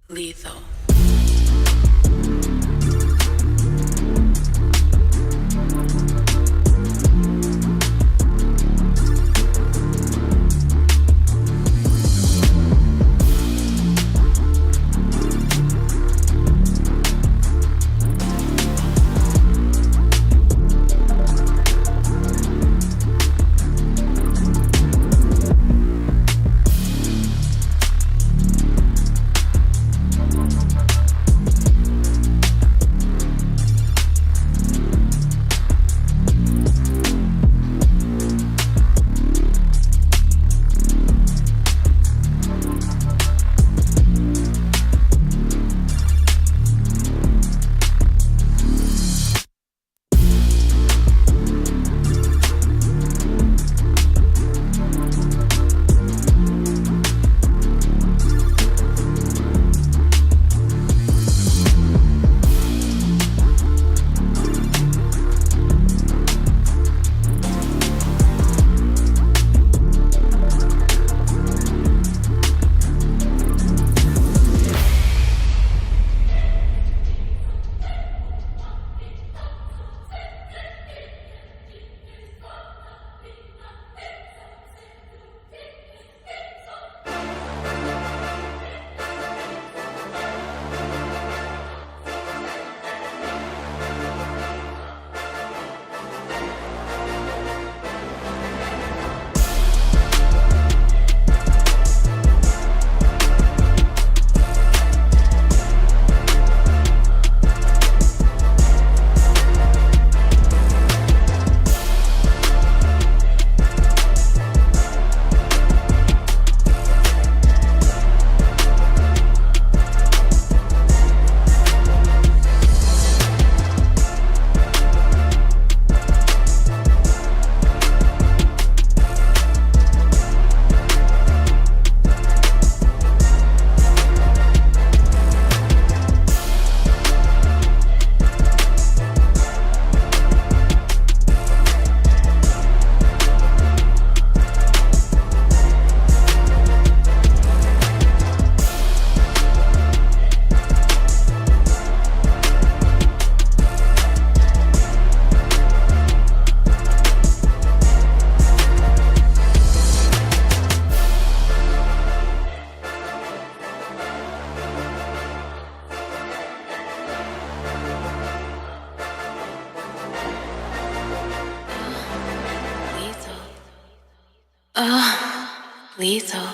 Lethal. Lethal.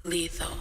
Lethal.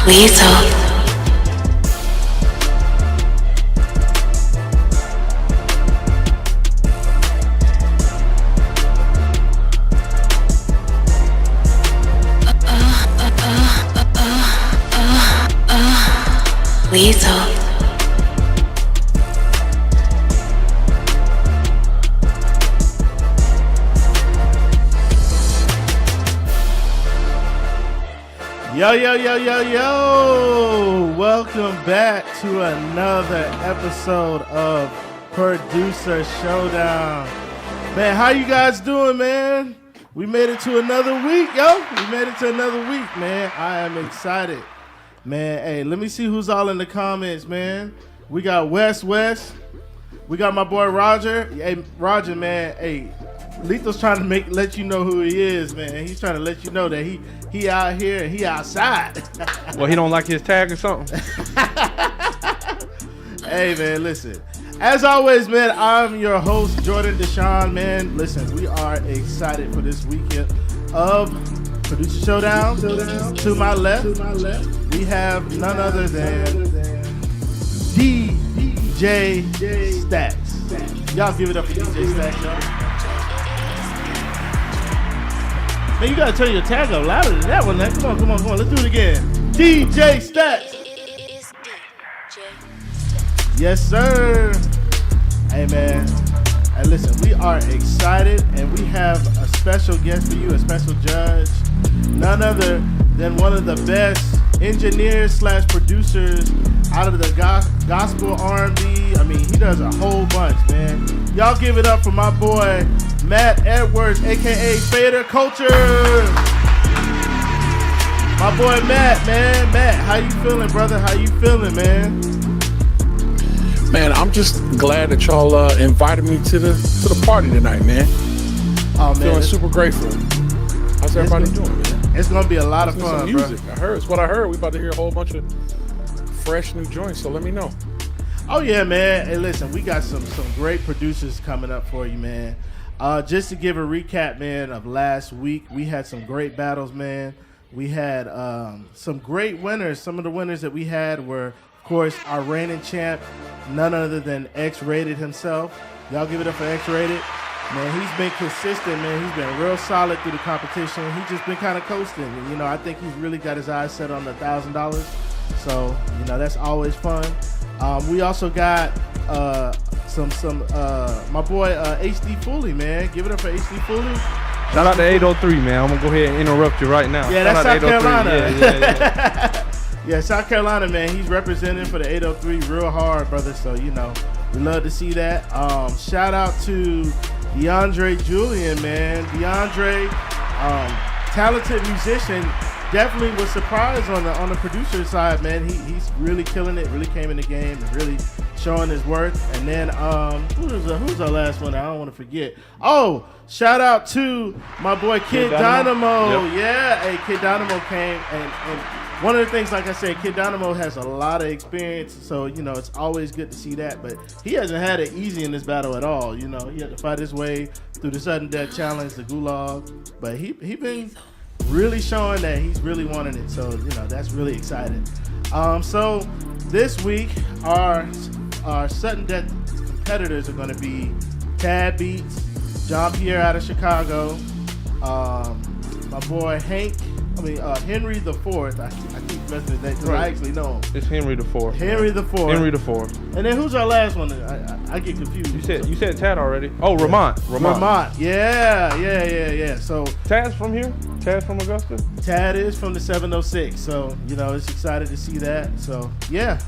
Lethal. Lethal. Yo. Welcome back to another episode of Producer Showdown. Man, how you guys doing, man? We made it to another week, We made it to another week, man. I am excited. Man, hey, let me see who's all in the comments, man. We got West. We got my boy Roger. Hey, Roger, man. Hey, Lethal's trying to let you know who he is, man. He's trying to let you know that he out here and he outside. Well, he don't like his tag or something? Hey, man, listen. As always, man, I'm your host, Jordan Deshaun, man. Listen, we are excited for this weekend of Producer Showdown. To my left, we have none other than DJ Stacks. Y'all give it up for DJ Stacks, y'all. Man, you gotta turn your tag up louder than that one. Come on. Let's do it again. DJ Stacks. Yes, sir. Hey, man. Hey, listen, we are excited, and we have a special guest for you, a special judge. None other than one of the best engineers / producers out of the gospel R&B. I mean, he does a whole bunch, man. Y'all give it up for my boy, Matt Edwards, a.k.a. Fader Culture. My boy Matt, man. Matt, how you feeling, brother? How you feeling, man? Man, I'm just glad that y'all invited me to the party tonight, man. Oh, man. Feeling super grateful. How's everybody doing, man? It's going to be a lot of fun, music, bro. It's what I heard. We about to hear a whole bunch of fresh new joints, so let me know. Oh, yeah, man. Hey, listen, we got some great producers coming up for you, man. Just to give a recap, man, of last week, we had some great battles, man. We had some great winners. Some of the winners that we had were, of course, our reigning champ, none other than X-Rated himself. Y'all give it up for X-Rated. Man, he's been consistent, man. He's been real solid through the competition. He's just been kind of coasting. And, I think he's really got his eyes set on the $1,000. So, that's always fun. We also got my boy HD Foley, man. Give it up for HD Foley. Shout out to 803, man. I'm going to go ahead and interrupt you right now. Yeah, that's South Carolina. Yeah. Yeah, South Carolina, man. He's representing for the 803 real hard, brother. So, we love to see that. Shout out to DeAndre Julian, man. DeAndre, talented musician, definitely was surprised on the producer side, man. He's really killing it, really came in the game and really showing his worth. And then who's our last one? I don't want to forget. Oh, shout out to my boy Kid Dynamo. Yep. Yeah, hey, Kid Dynamo came and one of the things, like I said, Kid Dynamo has a lot of experience, so, it's always good to see that. But he hasn't had it easy in this battle at all. He had to fight his way through the sudden death challenge, the gulag. But he been really showing that he's really wanting it. So, that's really exciting. So this week, our sudden death competitors are going to be Tad Beats, John Pierre out of Chicago, my boy Henry the Fourth. I keep messing his name because I actually know him. It's Henry the Fourth. Henry the Fourth. And then who's our last one? I get confused. You said Tad already. Oh, Ramont. Yeah. So Tad's from here? Tad from Augusta? Tad is from the 706. So, it's excited to see that. So, yeah.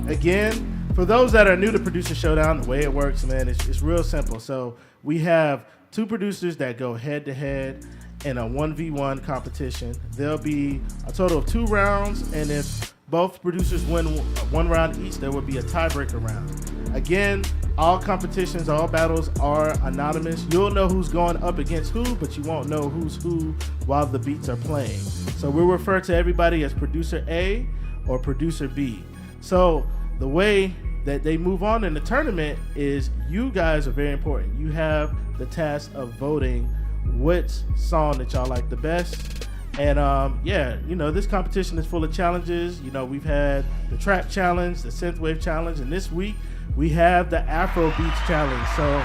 Again, for those that are new to Producer Showdown, the way it works, man, it's real simple. So we have two producers that go head to head in a 1v1 competition. There'll be a total of 2 rounds, and if both producers win one round each, there will be a tiebreaker round. Again, all competitions, all battles are anonymous. You'll know who's going up against who, but you won't know who's who while the beats are playing. So we'll refer to everybody as Producer A or Producer B. So the way that they move on in the tournament is you guys are very important. You have the task of voting which song that y'all like the best, And yeah, this competition is full of challenges. We've had the trap challenge, the synthwave challenge, and this week we have the Afro Beats challenge. So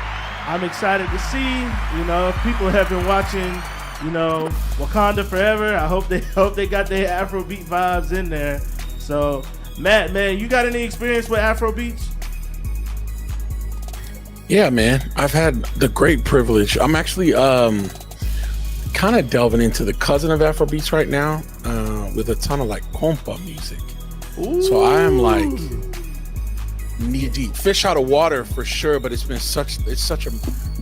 I'm excited to see, if people have been watching, Wakanda Forever. I hope they got their Afro Beat vibes in there. So Matt, man, you got any experience with Afro Beats? Yeah, man, I've had the great privilege. I'm actually kind of delving into the cousin of Afrobeats right now, with a ton of like compa music. Ooh. So I am like knee deep, fish out of water for sure. But it's such a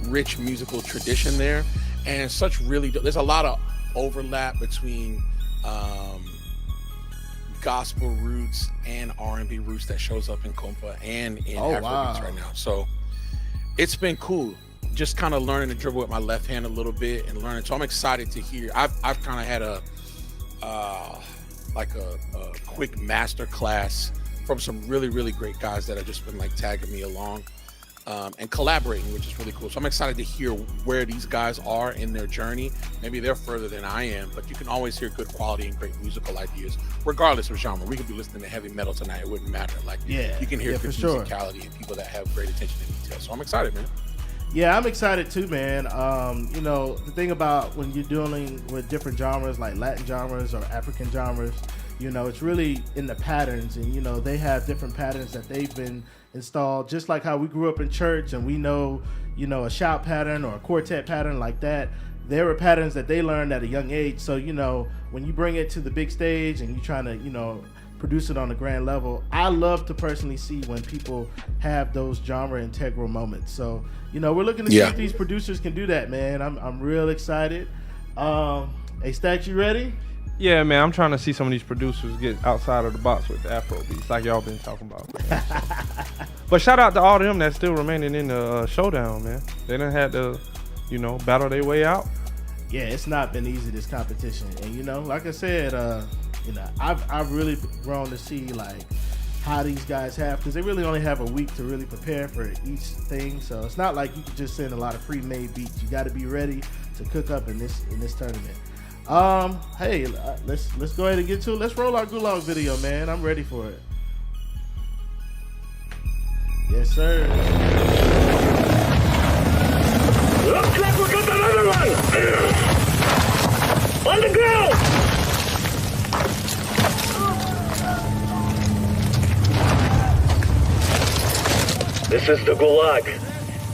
rich musical tradition there, and there's a lot of overlap between gospel roots and R&B roots that shows up in compa and in Afrobeats right now. So it's been cool. Just kind of learning to dribble with my left hand a little bit and learning. So I'm excited to hear. I've kind of had a quick master class from some really, really great guys that have just been like tagging me along and collaborating, which is really cool. So I'm excited to hear where these guys are in their journey. Maybe they're further than I am, but you can always hear good quality and great musical ideas, regardless of genre. We could be listening to heavy metal tonight. It wouldn't matter. Like, you can hear good musicality and people that have great attention to detail. So I'm excited, man. Yeah, I'm excited too, man. The thing about when you're dealing with different genres like Latin genres or African genres, it's really in the patterns, and they have different patterns that they've been installed, just like how we grew up in church and we know a shout pattern or a quartet pattern like that. There were patterns that they learned at a young age. So when you bring it to the big stage and you're trying to produce it on a grand level, I love to personally see when people have those genre integral moments. So we're looking to see if these producers can do that, man. I'm real excited. Hey Stacks, you ready? Yeah, man, I'm trying to see some of these producers get outside of the box with the Afro beats, like y'all been talking about. But shout out to all of them that's still remaining in the Showdown, man. They done had to, battle their way out. Yeah, it's not been easy, this competition. And like I said, I've really grown to see like how these guys have, because they really only have a week to really prepare for each thing. So it's not like you can just send a lot of pre-made beats. You got to be ready to cook up in this tournament. Hey, let's go ahead and get to it. Let's roll our Gulag video, man. I'm ready for it. Yes, sir. Looks like we got another one! On the ground! This is the Gulag.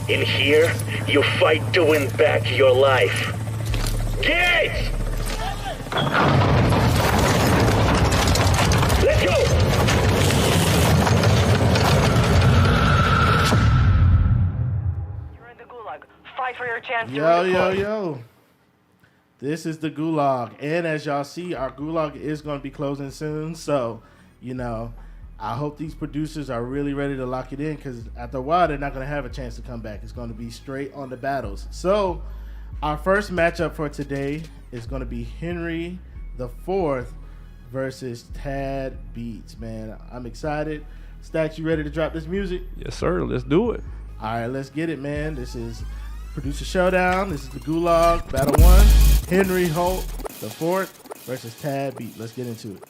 In here, you fight to win back your life. Gates! Let's go! You're in the Gulag. Fight for your chance. Yo. This is the Gulag. And as y'all see, our Gulag is going to be closing soon. So, I hope these producers are really ready to lock it in, because after a while, they're not going to have a chance to come back. It's going to be straight on the battles. So, our first matchup for today is going to be Henry the Fourth versus Tad Beats, man. I'm excited. Stacks, you ready to drop this music? Yes, sir. Let's do it. All right, let's get it, man. This is Producer Showdown. This is the Gulag, Battle 1. Henry Holt the Fourth versus Tad Beat. Let's get into it.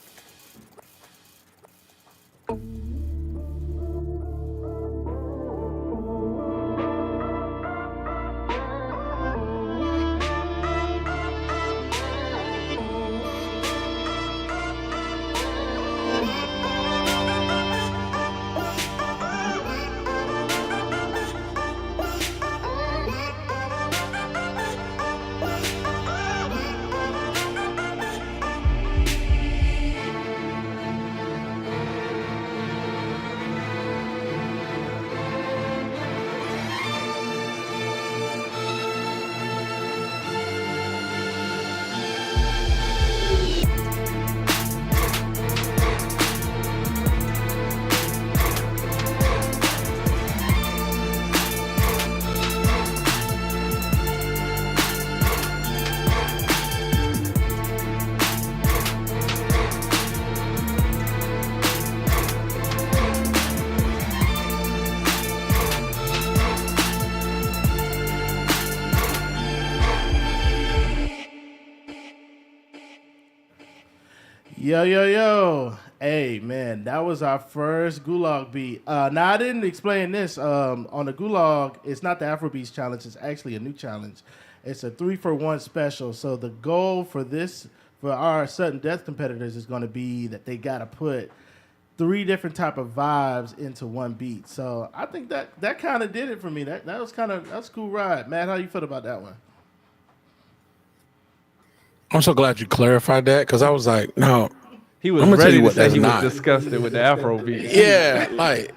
Yo, yo, yo. Hey, man, that was our first Gulag beat. Now, I didn't explain this. On the Gulag, it's not the Afrobeats challenge. It's actually a new challenge. It's a 3-for-1 special. So the goal for our sudden death competitors is going to be that they got to put 3 different type of vibes into one beat. So I think that kind of did it for me. That was that's a cool ride. Matt, how you feel about that one? I'm so glad you clarified that because I was like, no. He was I'm gonna tell ready you to what say that's he not. was disgusted with the Afro beat. Yeah, like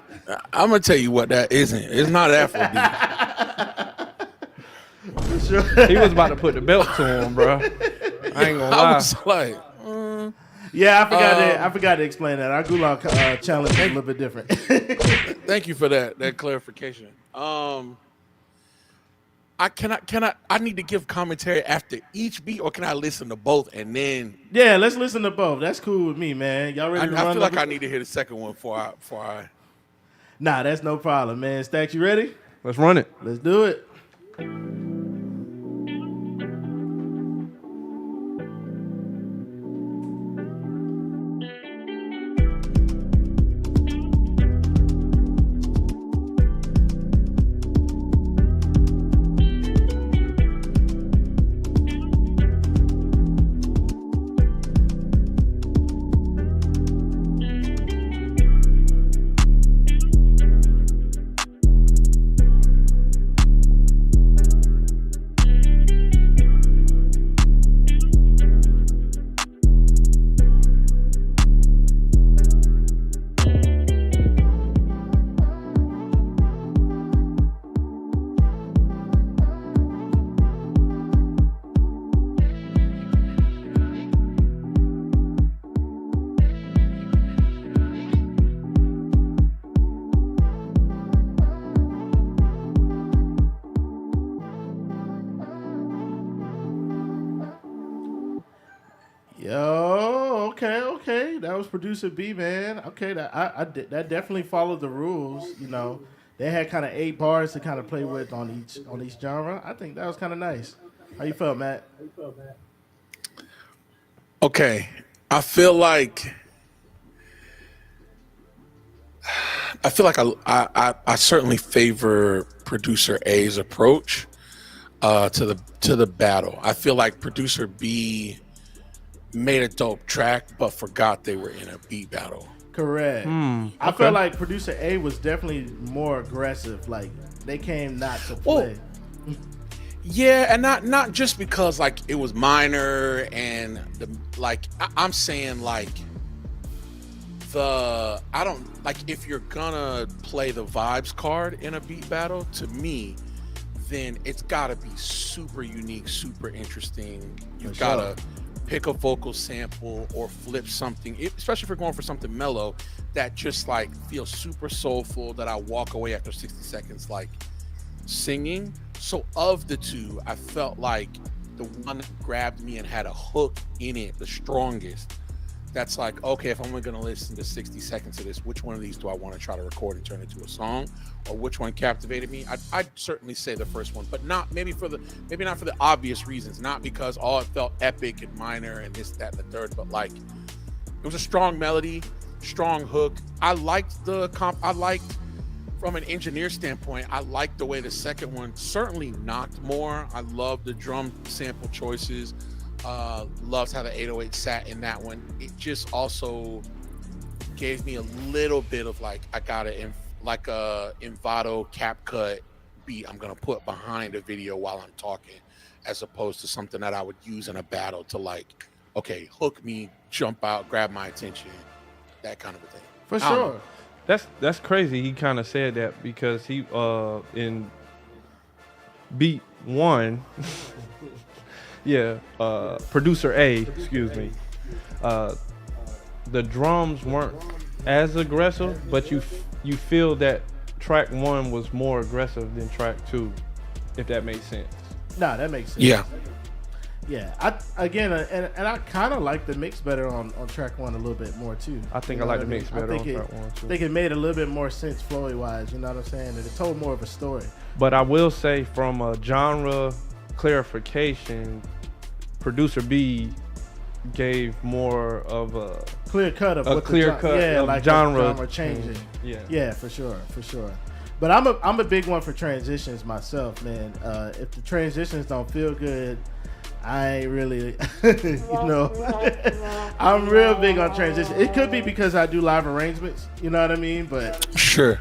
I'm gonna tell you what that isn't. It's not Afrobeat. He was about to put the belt to him, bro. I ain't gonna lie. I was like, Yeah, I forgot to explain that. Our Gulag challenge is a little bit different. thank you for that clarification. I need to give commentary after each beat, or can I listen to both and then? Yeah, let's listen to both. That's cool with me, man. Y'all ready to run? I feel like I need to hear the second one before I. Nah, that's no problem, man. Stacks, you ready? Let's run it. Let's do it. Yo, okay. That was producer B, man. Okay, that definitely followed the rules. You know, they had kind of 8 bars to kind of play with on each genre. I think that was kind of nice. How you felt, Matt? Okay, I feel like I certainly favor producer A's approach to the battle. I feel like producer B made a dope track, but forgot they were in a beat battle. Correct. I feel like producer A was definitely more aggressive. Like they came not to play. Yeah, and not just because like it was minor and I'm saying like I don't like if you're gonna play the vibes card in a beat battle, to me, then it's gotta be super unique, super interesting. You've gotta pick a vocal sample or flip something, especially if you're going for something mellow that just like feels super soulful, that I walk away after 60 seconds like singing. So of the two, I felt like the one that grabbed me and had a hook in it the strongest, that's like, okay, if I'm only going to listen to 60 seconds of this, which one of these do I want to try to record and turn into a song, or which one captivated me? I'd certainly say the first one, but not maybe not for the obvious reasons, not because it felt epic and minor and this, that, and the third, but like it was a strong melody, strong hook. I liked from an engineer standpoint, I liked the way the second one certainly knocked more. I loved the drum sample choices. Loved how the 808 sat in that one. It just also gave me a little bit of like, I got a Envato cap cut beat I'm gonna put behind a video while I'm talking, as opposed to something that I would use in a battle to like, okay, hook me, jump out, grab my attention, that kind of a thing. For sure. That's crazy. He kind of said that because he in beat 1 producer A, excuse me, the drums weren't as aggressive, but you feel that track 1 was more aggressive than track 2, if that makes sense. Nah, that makes sense. Yeah. I kind of like the mix better on track 1 a little bit more too. I think I like the mix better on track 1 too. I think it made a little bit more sense flowy wise. You know what I'm saying? And it told more of a story. But I will say, from a genre clarification, producer B gave more of a clear cut of what clear cut of like genre changing. Yeah, for sure. But I'm a big one for transitions myself, man. If the transitions don't feel good, I ain't really, I'm real big on transitions. It could be because I do live arrangements, you know what I mean? But Sure.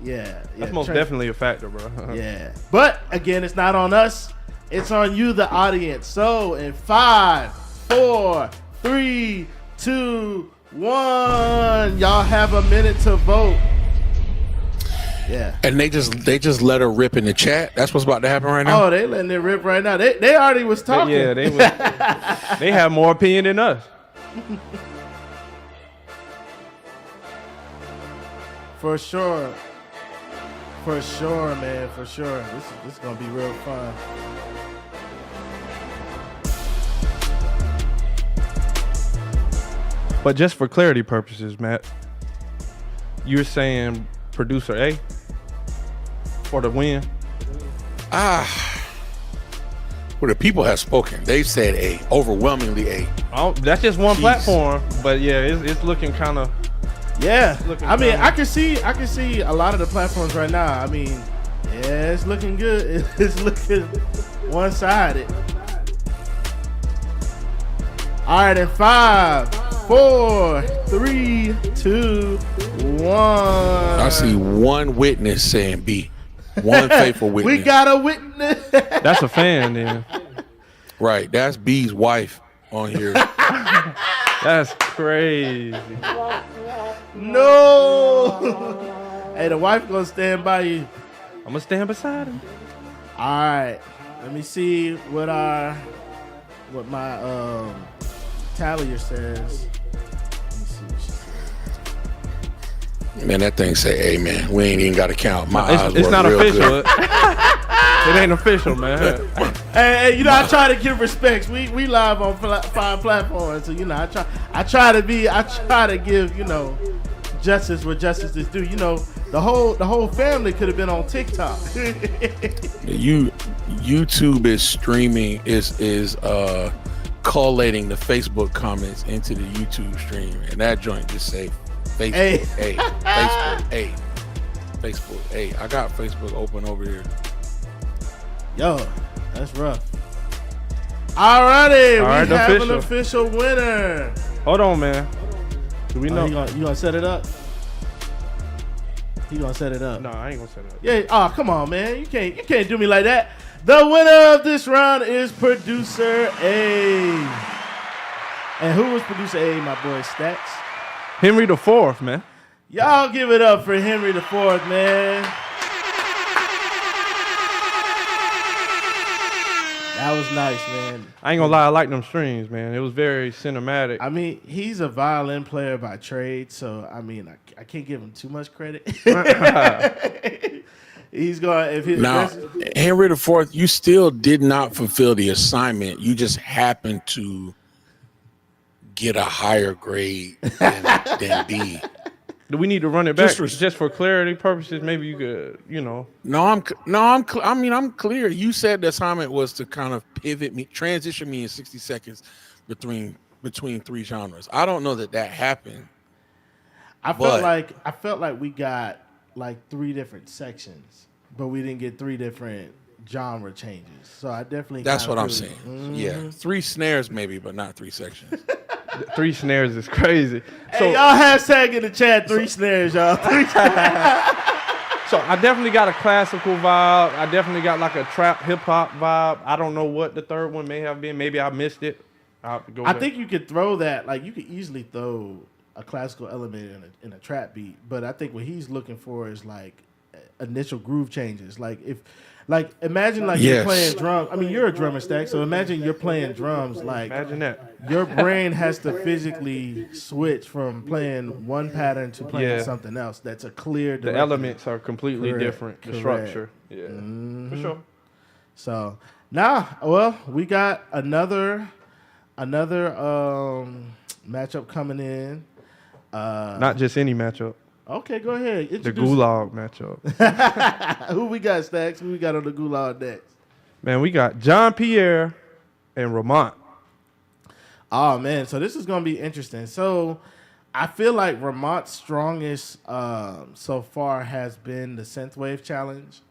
yeah. that's most definitely a factor, bro. Yeah. But again, it's not on us. It's on you, the audience. So in 5, 4, 3, 2, 1, y'all have a minute to vote. Yeah. And they just let her rip in the chat. That's what's about to happen right now. Oh, they letting it rip right now. They already was talking. Yeah, they have more opinion than us. For sure, man. For sure. This is gonna be real fun. But just for clarity purposes, Matt, you're saying producer A for the win? Well, the people have spoken. They've said A, overwhelmingly A. Oh, that's just one Jeez. platform, but yeah, it's looking kind of. Yeah, Looking I mean, fun. I can see a lot of the platforms right now. I mean, yeah, it's looking good. It's looking one-sided. All right, in 5, 4, 3, 2, 1. I see one witness saying B. One faithful witness. We got a witness. That's a fan, then. Right. That's B's wife on here. That's crazy. No. Hey, the wife gonna stand by you. I'm gonna stand beside him. All right. Let me see what my tallier says. Let me see what she said. Man, that thing say A, man. We ain't even got to count. My eyes It's work not real official. good. It ain't official, man. Hey, I try to give respects. We live on 5 platforms, so I try to give justice where justice is due. The whole family could have been on TikTok. YouTube is streaming is collating the Facebook comments into the YouTube stream, and that joint just say Facebook A, Facebook A, Facebook A. I got Facebook open over here. Yo, that's rough. Alrighty, All right, we have official. an official winner. Hold on, man. Do we know? You gonna set it up? He gonna set it up. No, I ain't gonna set it up. Yeah. Oh, come on, man. You can't do me like that. The winner of this round is producer A. And who was producer A? My boy Stacks. Henry the Fourth, man. Y'all give it up for Henry the Fourth, man. That was nice, man. I ain't gonna lie, I like them streams, man. It was very cinematic. I mean, he's a violin player by trade, so I mean, I can't give him too much credit. He's going if his Now, Henry the Fourth, you still did not fulfill the assignment. You just happened to get a higher grade than B. Do we need to run it back Just just for clarity purposes? Maybe you could, I'm clear. You said the assignment was to kind of transition me in 60 seconds between 3 genres. I don't know that happened. I felt like we got like 3 different sections, but we didn't get 3 different genre changes. So I definitely That's what I'm saying. Yeah, 3 snares maybe, but not 3 sections. 3 snares is crazy. Hey, y'all hashtag in the chat 3 snares, y'all. 3 So I definitely got a classical vibe. I definitely got like a trap hip hop vibe. I don't know what the third one may have been. Maybe I missed it. I think you could throw that. Like you could easily throw a classical element in a trap beat, but I think what he's looking for is like initial groove changes. Imagine you're playing drums. I mean, you're a drummer, Stack. So imagine you're playing drums. Imagine that. Your brain has to physically switch from playing one pattern to playing something else. That's a clear direction. The elements are completely different. The Correct. structure. Yeah. For sure. So now, we got another matchup coming in. Not just any matchup. Okay, go ahead. The Introduce Gulag matchup. Who we got, Stacks? Who we got on the Gulag next? Man, we got John Pierre and Ramont. Oh man, so this is gonna be interesting. So I feel like Vermont's strongest so far has been the synthwave challenge.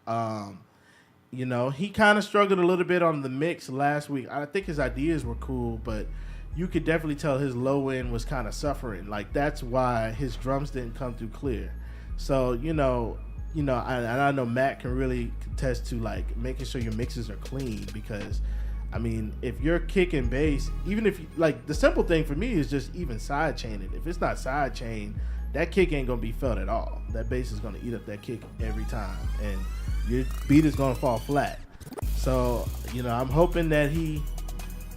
You know, he kind of struggled a little bit on the mix last week. I think his ideas were cool, but you could definitely tell his low end was kind of suffering. Like that's why his drums didn't come through clear. So I know Matt can really contest to like making sure your mixes are clean because, I mean, if you're kicking bass, even if you, like the simple thing for me is just even side chaining. If it's not side chain, that kick ain't gonna be felt at all. That bass is gonna eat up that kick every time, and your beat is gonna fall flat. So I'm hoping that he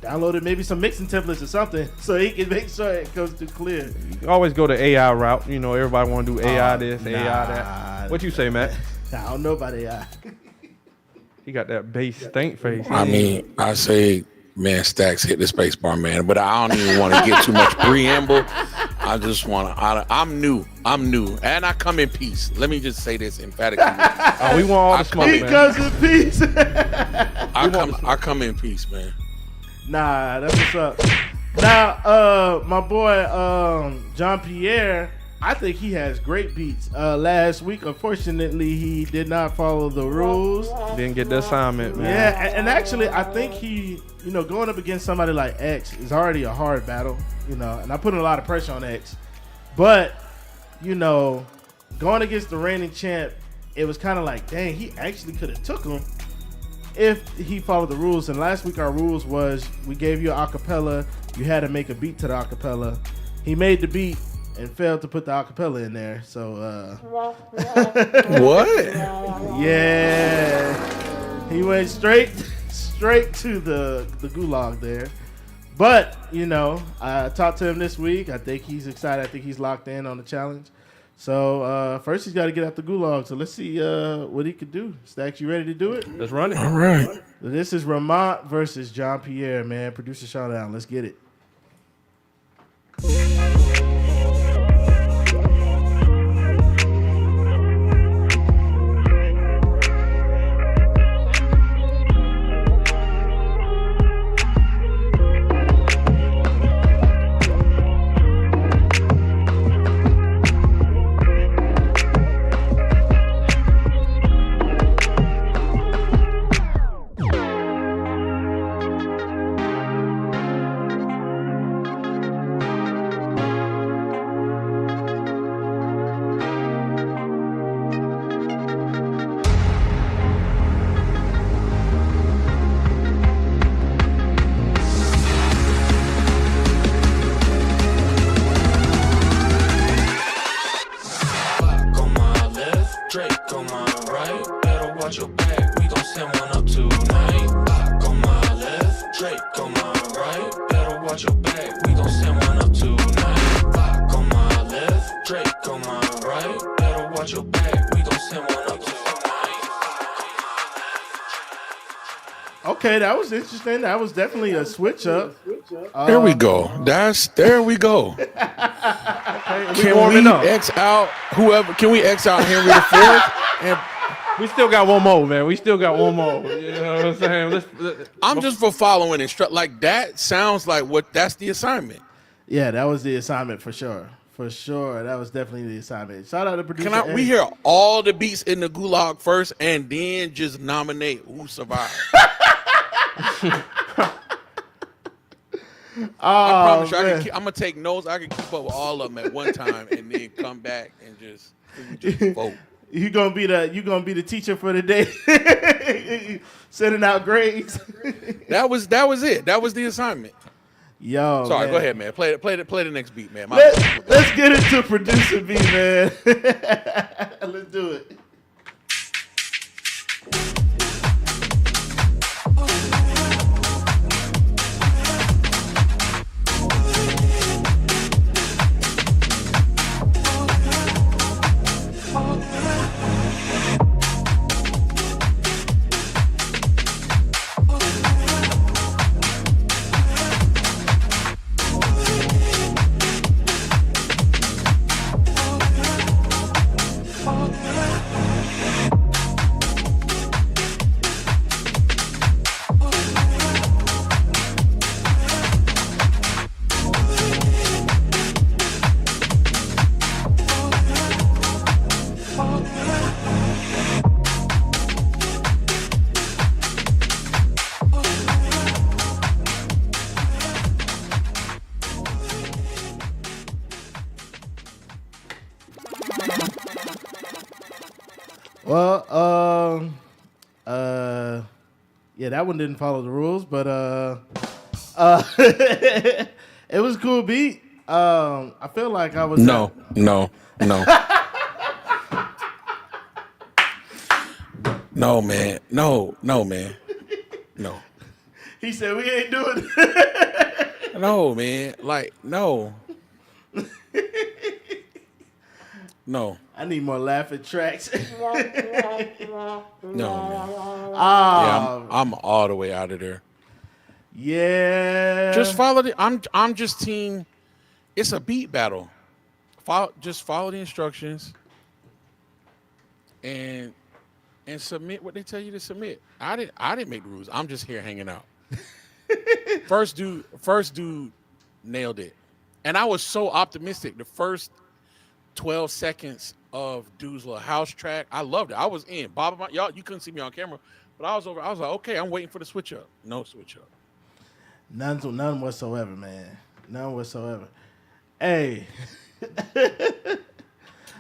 downloaded maybe some mixing templates or something so he can make sure it goes through clear. You can always go the AI route. Everybody want to do AI this, AI that. What you say, Matt? I don't know about AI. He got that bass stink face. I mean, I say, man, Stacks hit the space bar, man. But I don't even want to get too much preamble. I just want to. I'm new, and I come in peace. Let me just say this emphatically. We want all the smoke, man. He comes in peace. I come in peace, man. Nah, that's what's up. Now, my boy John Pierre, I think he has great beats. Last week, unfortunately, he did not follow the rules. Didn't get the assignment, man. Yeah, and actually, I think he, going up against somebody like X is already a hard battle, and I put a lot of pressure on X. But, going against the reigning champ, it was kind of like, dang, he actually could have took him if he followed the rules. And last week, our rules was we gave you an acapella. You had to make a beat to the acapella. He made the beat and failed to put the acapella in there. So, What? Yeah. He went straight to the gulag there. But, I talked to him this week. I think he's excited. I think he's locked in on the challenge. So, first he's got to get out the gulag. So, let's see what he could do. Stacks, you ready to do it? Let's run it. All right. This is Vermont versus John Pierre, man. Producer Showdown. Let's get it. Okay, that was interesting. That was definitely a switch up. There we go. There we go. Can we X out whoever? Can we X out Henry IV? And We still got one more, man. We still got one more. You know what I'm saying? I'm just for following instruct. Like that sounds like that's the assignment. Yeah, that was the assignment for sure. For sure, that was definitely the assignment. Shout out to producer. We hear all the beats in the gulag first, and then just nominate who survived. I promise you, I'm gonna take notes. I can keep up with all of them at one time, and then come back and just vote. You gonna be the teacher for the day, sending out grades. That was it. That was the assignment. Yo, sorry. Man. Go ahead, man. Play the next beat, man. Let's get into producer B, man. Let's do it. Well, yeah, that one didn't follow the rules, but it was a cool beat. I feel like I was No. No, man. No, man. No. He said we ain't doing it. No, man. Like, no. No. I need more laughing tracks. No, man. Ah, Yeah, I'm all the way out of there. yeah. Just follow the I'm just team. It's a beat battle. Just follow the instructions and submit what they tell you to submit. I didn't make the rules. I'm just here hanging out. First dude nailed it. And I was so optimistic. The first 12 seconds of dude's little house track, I loved it. I was in. Y'all, you couldn't see me on camera, but I was over. I was like, okay, I'm waiting for the switch up. No switch up. None whatsoever, man. None whatsoever. Hey.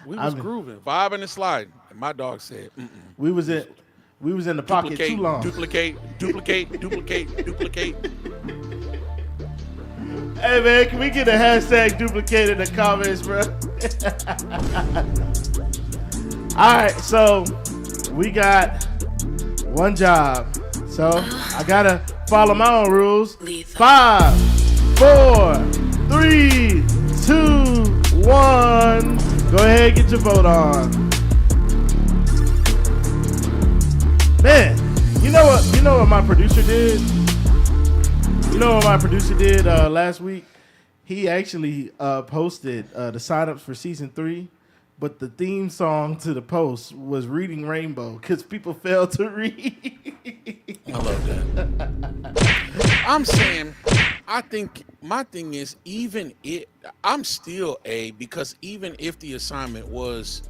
We was grooving, vibing and sliding. And my dog said, We was in the pocket too long. Duplicate. Hey man, can we get a hashtag duplicate in the comments, bro? All right, so we got one job. So I gotta follow my own rules. Lethal. 5, 4, 3, 2, 1. Go ahead, get your vote on. Man, you know what my producer did? You know what my producer did last week? He actually posted the signups for season 3, but the theme song to the post was Reading Rainbow because people failed to read. I love that. I'm saying, I think my thing is I'm still A, because even if the assignment was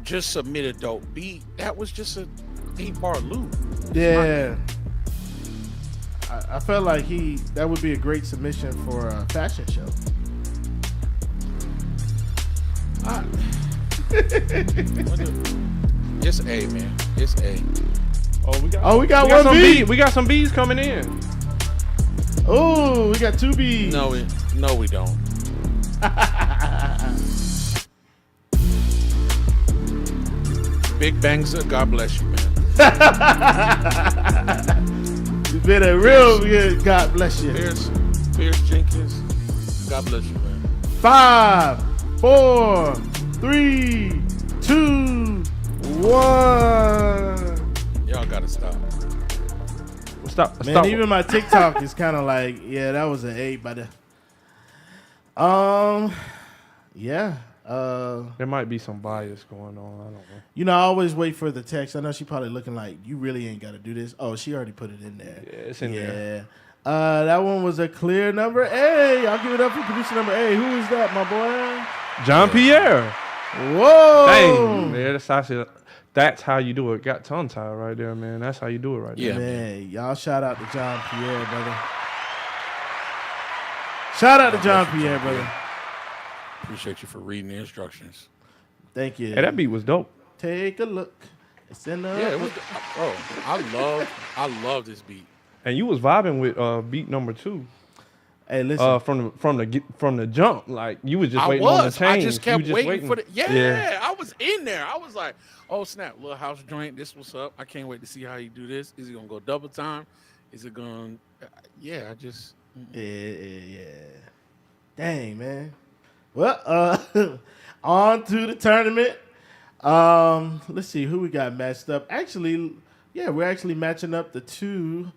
just submit a dope beat, that was just a 8-bar loop. Yeah. I felt like that would be a great submission for a fashion show. It's A, man. It's A. We got one some B. We got some B's coming in. Oh, we got 2 B's. No, we don't. Big Bangza, God bless you, man. You've been a real good. God bless you. Pierce Jenkins, God bless you, man. 5, 4, 3, 2, 1. Y'all gotta stop. Stop. Man, even my TikTok is kind of like, yeah, that was an 8, but yeah. There might be some bias going on. I don't know. You know, I always wait for the text. I know she probably looking like, you really ain't got to do this. Oh, she already put it in there. Yeah, it's in there. That one was a clear number A. I'll give it up for producer number A. Who is that, my boy? John Pierre. Whoa. Dang, man, that's how you do it. Got tongue tied right there, man. That's how you do it right Yeah. there. Man, y'all shout out to John Pierre, brother. Shout out to John Pierre, brother. Appreciate you for reading the instructions. Thank you. Hey, that beat was dope. Take a look. It's in the Yeah, it was. Bro, I love this beat. And you was vibing with beat number 2. Hey, listen. From the jump, like you was just waiting on the change. I just kept waiting for the. Yeah, Yeah. I was in there. I was like, oh snap, little house joint. This what's up. I can't wait to see how you do this. Is it gonna go double time? Is it gonna? Yeah, I just. Yeah. Dang, man. Well, on to the tournament. Let's see who we got matched up. Actually, yeah, we're actually matching up the 2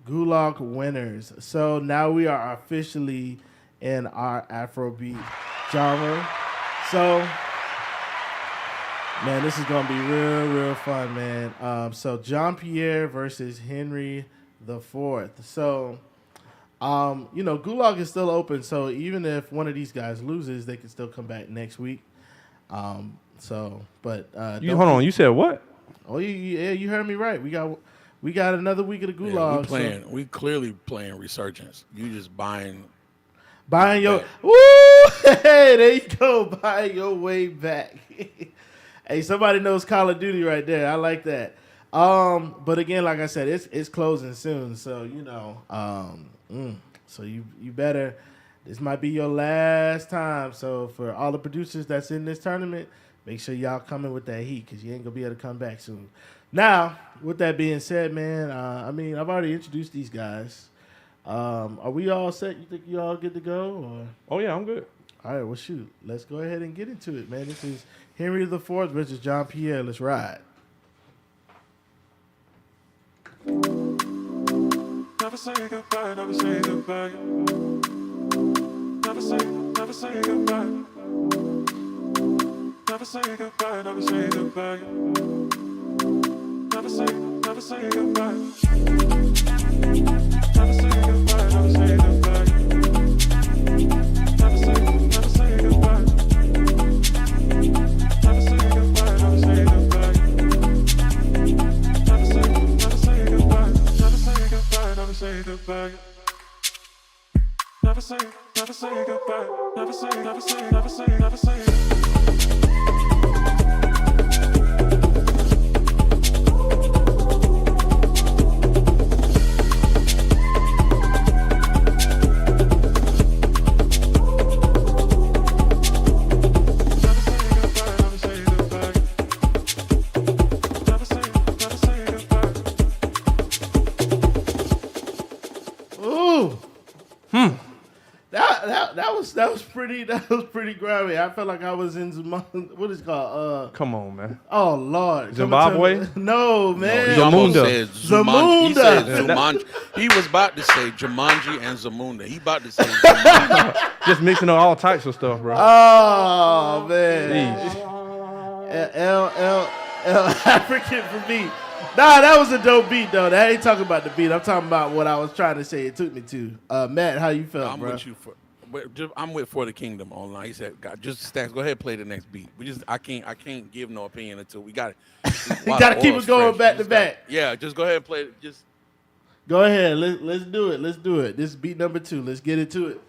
Gulag winners. So now we are officially in our Afrobeat genre. So, man, this is gonna be real fun, man. So Jean Pierre versus Henry the Fourth. So, Gulag is still open. So even if one of these guys loses, they can still come back next week. Hold on, you said what? Oh, yeah, you heard me right. We got another week of the Gulag. Yeah, we clearly playing Resurgence. You just buying your back. woo. Hey, there you go. Buying your way back. Hey, somebody knows Call of Duty right there. I like that. But again, like I said, it's closing soon, so so you better. This might be your last time. So for all the producers that's in this tournament, make sure y'all coming with that heat because you ain't gonna be able to come back soon. Now, with that being said, man, I've already introduced these guys. Are we all set? You think you all good to go? Or? Oh yeah, I'm good. All right, well, shoot. Let's go ahead and get into it, man. This is Henry IV versus John Pierre. Let's ride. Never say goodbye, never say goodbye. Never say goodbye. Never say goodbye, never say goodbye. Never say goodbye. Never say goodbye, never say goodbye. Never say goodbye, never say goodbye. Never say goodbye, never say goodbye. Never say goodbye, never say goodbye. Never say goodbye, never say goodbye. Never say goodbye. Never say. That was pretty grimy. I felt like I was in what is it called? Come on, man. Oh Lord, Zimbabwe? No, man. He almost said Zamunda. He said Jumanji. He was about to say Jumanji and Zamunda. He about to say Jumanji. Just mixing up all types of stuff, bro. Oh man. Jeez. L African for me. Nah, that was a dope beat though. That ain't talking about the beat. I'm talking about what I was trying to say. It took me to. Matt, how you felt, bro? I'm with For the Kingdom online. He said, "God, just Stacks, go ahead and play the next beat." I can't give no opinion until we got it. You gotta keep it going back to back. Yeah, just go ahead and play it. Just go ahead. Let's do it. Let's do it. This is beat number 2. Let's get into it.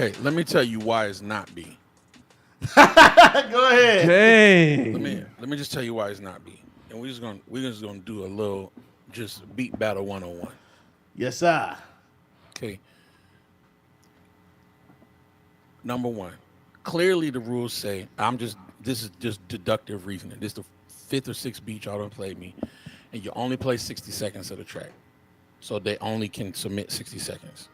okay. Let me tell you why it's not B. Go ahead. Dang. Let me just tell you why it's not B. And we're just gonna do a little just beat battle 101. Yes, sir. Okay. Number 1, clearly the rules say this is just deductive reasoning. This is the 5th or 6th beat y'all don't play me, and you only play 60 seconds of the track, so they only can submit 60 seconds.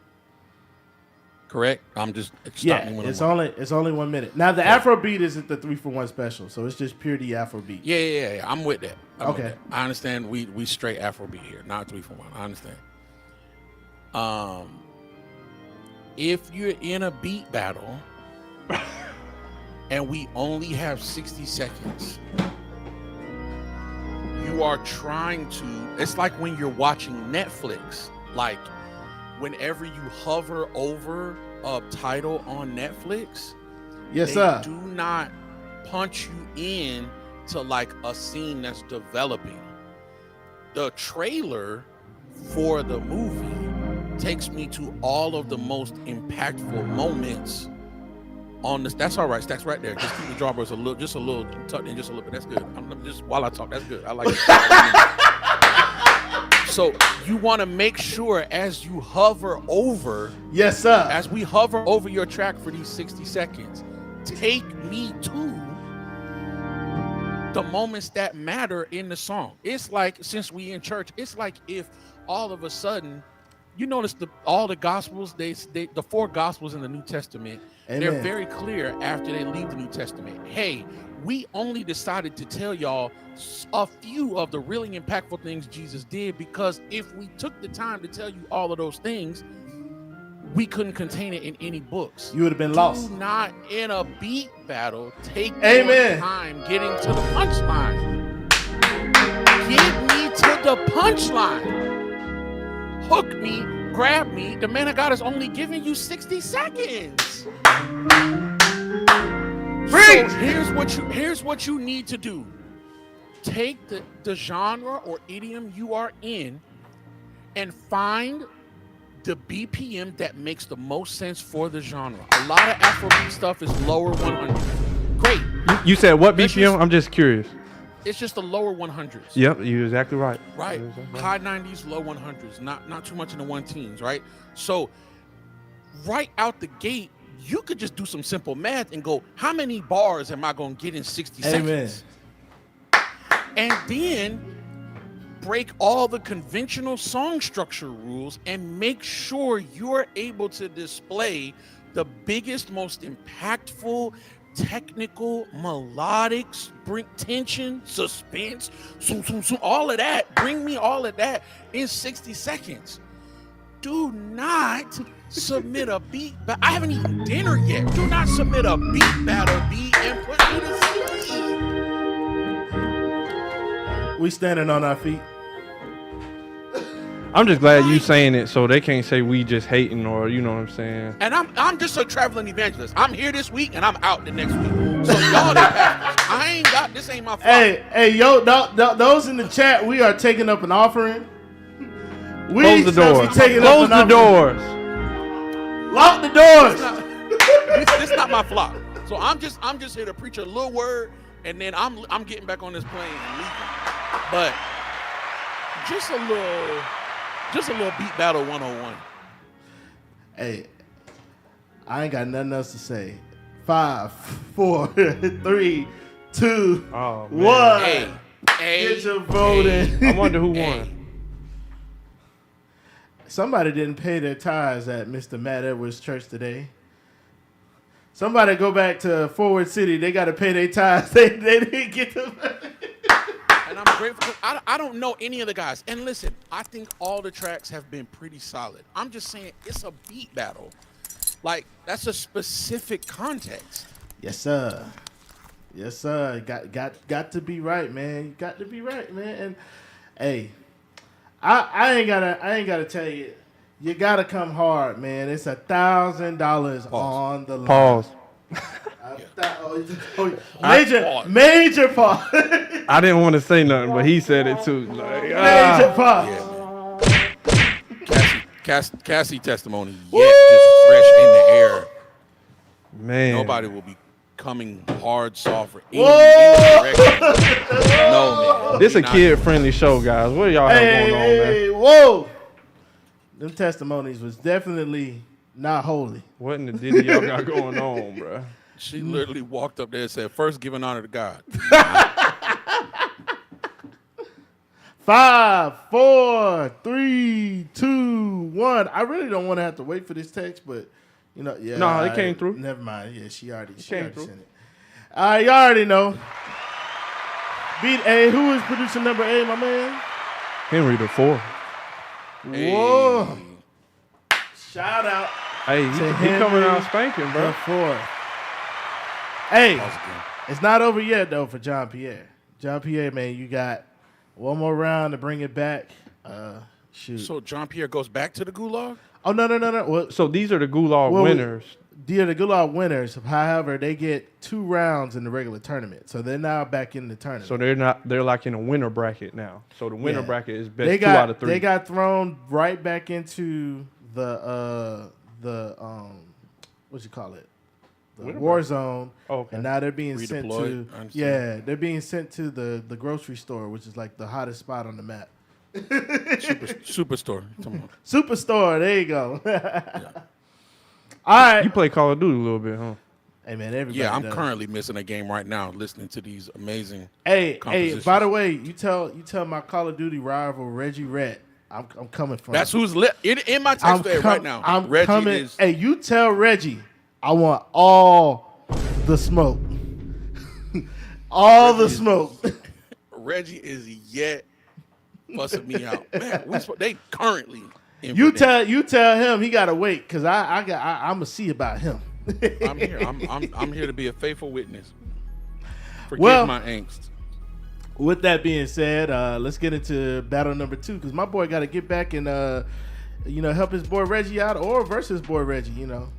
Correct? I'm just Yeah, it's only 1 minute. Now the Afro beat isn't the 3-for-1 special, so it's just pure the Afro beat. Yeah. I'm with that. Okay. With that. I understand. We straight Afro beat here, not 3-for-1. I understand. If you're in a beat battle and we only have 60 seconds, you are trying to. It's like when you're watching Netflix, like. Whenever you hover over a title on Netflix, yes, they sir. do not punch you in to like a scene that's developing. The trailer for the movie takes me to all of the most impactful moments on this. That's all right. That's right there. Just keep the drawbars just a little tucked in, just a little bit. That's good. I'm just while I talk. That's good. I like it. So you want to make sure as you hover over, Yes, sir. as we hover over your track for these 60 seconds, take me to the moments that matter in the song. It's like, since we in church, it's like if all of a sudden, you notice all the gospels, the 4 gospels in the New Testament, Amen. they're very clear after they leave the New Testament. Hey, we only decided to tell y'all a few of the really impactful things Jesus did, because if we took the time to tell you all of those things, we couldn't contain it in any books. You would have been lost. Do not, in a beat battle, take Amen. your time getting to the punchline. Get me to the punchline. Hook me, grab me. The man of God is only giving you 60 seconds. So here's what you need to do. Take the genre or idiom you are in and find the BPM that makes the most sense for the genre. A lot of Afrobeat stuff is lower 100. Great. You said what That's BPM? just- I'm just curious. It's just the lower 100s. Yep, you're exactly right. Right. You're exactly right. High 90s, low 100s. Not too much in the 110s, right? So right out the gate, you could just do some simple math and go, how many bars am I going to get in 60 Amen. seconds? And then break all the conventional song structure rules and make sure you're able to display the biggest, most impactful, technical, melodic, bring tension, suspense, all of that. Bring me all of that in 60 seconds. Do not submit a beat. I haven't eaten dinner yet. Do not submit a beat battle beat and put me to sleep. We standing on our feet. I'm just glad you saying it so they can't say we just hating, or you know what I'm saying. And I'm just a traveling evangelist. I'm here this week and I'm out the next week. So y'all the pastors. I ain't got, this ain't my fault. Hey, yo, those in the chat, we are taking up an offering. Close the shall be doors. taking up Close an the offering. doors. Lock the doors. This not my flock. So I'm just here to preach a little word, and then I'm getting back on this plane and leaving. But just a little beat battle 101. Hey, I ain't got nothing else to say. 5, 4, 3, 2, Oh, man. 1. Hey, Get your vote in. I wonder who Hey. won. Somebody didn't pay their tithes at Mr. Matt Edwards' church today. Somebody go back to Forward City. They got to pay their tithes. They didn't get them. And I'm grateful. I don't know any of the guys. And listen, I think all the tracks have been pretty solid. I'm just saying it's a beat battle. Like, that's a specific context. Yes, sir. Yes, sir. Got to be right, man. You got to be right, man. And hey, I ain't gotta tell you. You gotta come hard, man. It's $1,000 on the line. Pause. Major pause. I didn't want to say nothing, but he said it too. Like, Major pause. Yeah. Cassie testimony yet just fresh in the air. man. Nobody will be coming hard, soft, or any Whoa! direction. No, man. This a Not- kid-friendly show, guys. What y'all have going on, man? Hey, whoa. Them testimonies was definitely not holy. What in the ditty y'all got going on, bro? She literally walked up there and said, first giving honor to God. 5, 4, 3, 2, 1. I really don't want to have to wait for this text, but you know, yeah. No, it came through. Never mind. Yeah, she already came through. sent it. All right, y'all already know. Beat A. Who is producer number A, my man? Henry the fourth. Whoa. Shout out Hey, he Henry coming out spanking, the bro. fourth. Hey, Pause again. it's not over yet, though, for John Pierre. John Pierre, man, you got one more round to bring it back. Shoot. So John Pierre goes back to the gulag? Oh, no. Well, So these are the Gulag Well, winners. they're the Gulag winners. However, they get 2 rounds in the regular tournament. So they're now back in the tournament. So they're like in a winner bracket now. So the winner Yeah. bracket is best They 2 out of 3. They got thrown right back into the what you call it? The Winter war bracket. zone. Oh, okay. And now they're being sent to Redeployed, I understand. they're being sent to the grocery store, which is like the hottest spot on the map. Superstore. Superstore. There you go. All right. You play Call of Duty a little bit, huh? Hey man, everybody. Yeah, I'm does. currently missing a game right now, listening to these amazing. Hey, compositions. by the way, you tell my Call of Duty rival Reggie Rett, I'm coming for That's him. who's in my text thread right now. I'm Reggie coming. is. Hey, you tell Reggie, I want all the smoke. All the smoke. Reggie is yet busting me out. Man, they currently. You tell him he gotta wait because I'm gonna see about him. I'm here. I'm here to be a faithful witness. Forgive Well, my angst. With that being said, let's get into battle number 2 because my boy got to get back and help his boy Reggie out or versus boy Reggie. No,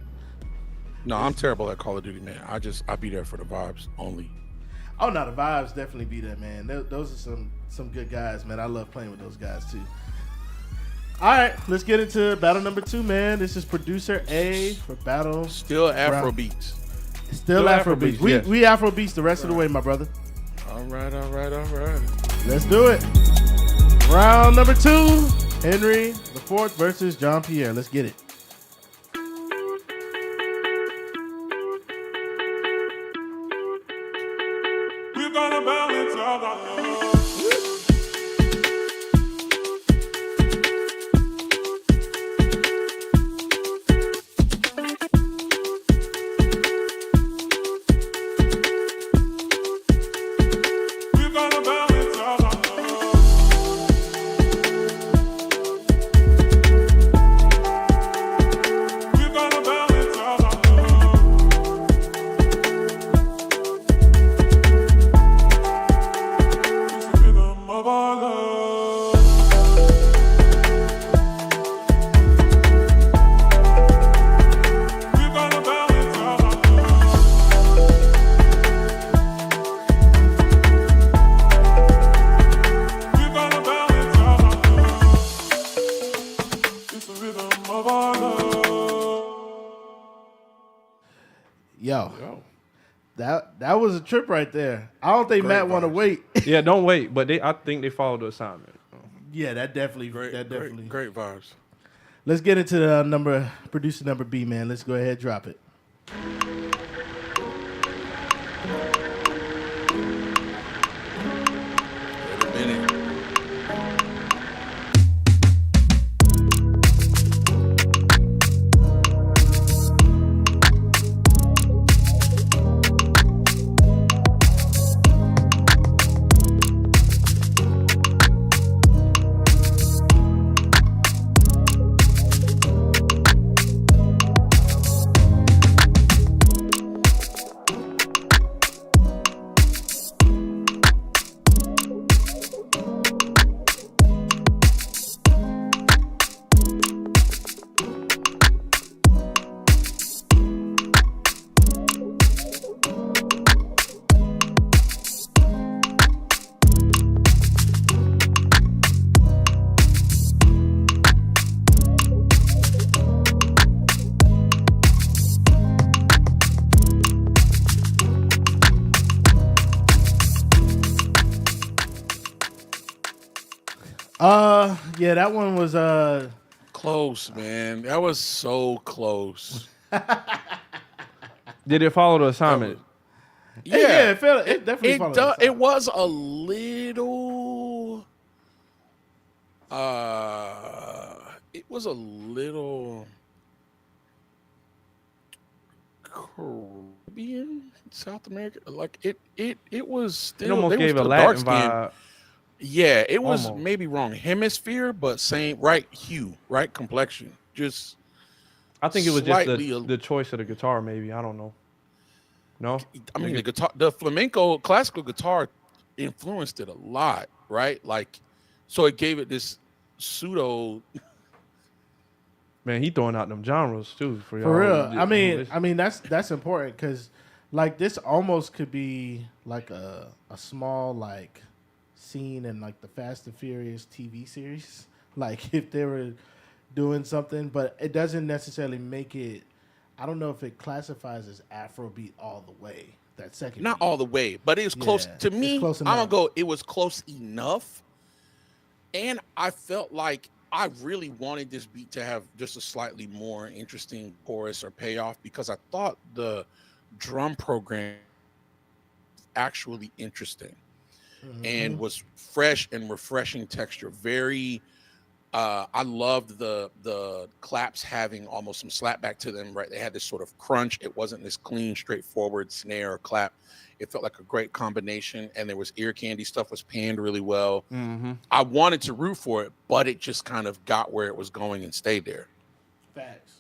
I'm terrible at Call of Duty, man. I be there for the vibes only. Oh no, the vibes definitely be there, man. Those are some good guys, man. I love playing with those guys too. All right, let's get into battle number 2, man. This is producer A for battle. Still Afro beats. Still Afro beats. Yes. We Afro beats the rest of the way, my brother. All right. Let's do it. Round number 2, Henry the Fourth versus John Pierre. Let's get it. We're gonna balance all our love. We're gonna balance all our love. We're gonna balance all our love. It's the rhythm of our love. We're gonna balance all our love. We're gonna balance all our love. It's the rhythm of our love. Yo. That was a trip right there. I don't think Great Matt want to vibes. wait. Yeah, don't wait. But I think they followed the assignment. Yeah, that definitely. Great vibes. Let's get into the producer number B, man. Let's go ahead, drop it. Wait a minute. Yeah, that one was Close, man. That was so close. Did it follow the assignment? yeah, it definitely followed the It song. was a little. It was a little Caribbean, South America. Like it was still. It almost they gave was a still Latin dark-skinned. vibe. Yeah, it was Almost. maybe wrong hemisphere, but same right hue, right complexion. Just I think it was just slightly the choice of the guitar, maybe. I don't know. No? I mean, the flamenco classical guitar influenced it a lot, right? Like, so it gave it this pseudo. Man, he throwing out them genres, too. For For y'all. real. I mean that's important because like this almost could be like a small like scene in like the Fast and Furious TV series. Like if they were doing something, but it doesn't necessarily make it. I don't know if it classifies as Afrobeat all the way. That second, Not beat. all the way, but it was close Yeah, to it's me. close I'm gonna enough. go. It was close enough. And I felt like I really wanted this beat to have just a slightly more interesting chorus or payoff because I thought the drum program actually interesting and Mhm. was fresh and refreshing texture. Very I loved the claps having almost some slap back to them, right? They had this sort of crunch. It wasn't this clean, straightforward snare or clap. It felt like a great combination, and there was ear candy stuff was panned really well. Mm-hmm. I wanted to root for it, but it just kind of got where it was going and stayed there. Facts.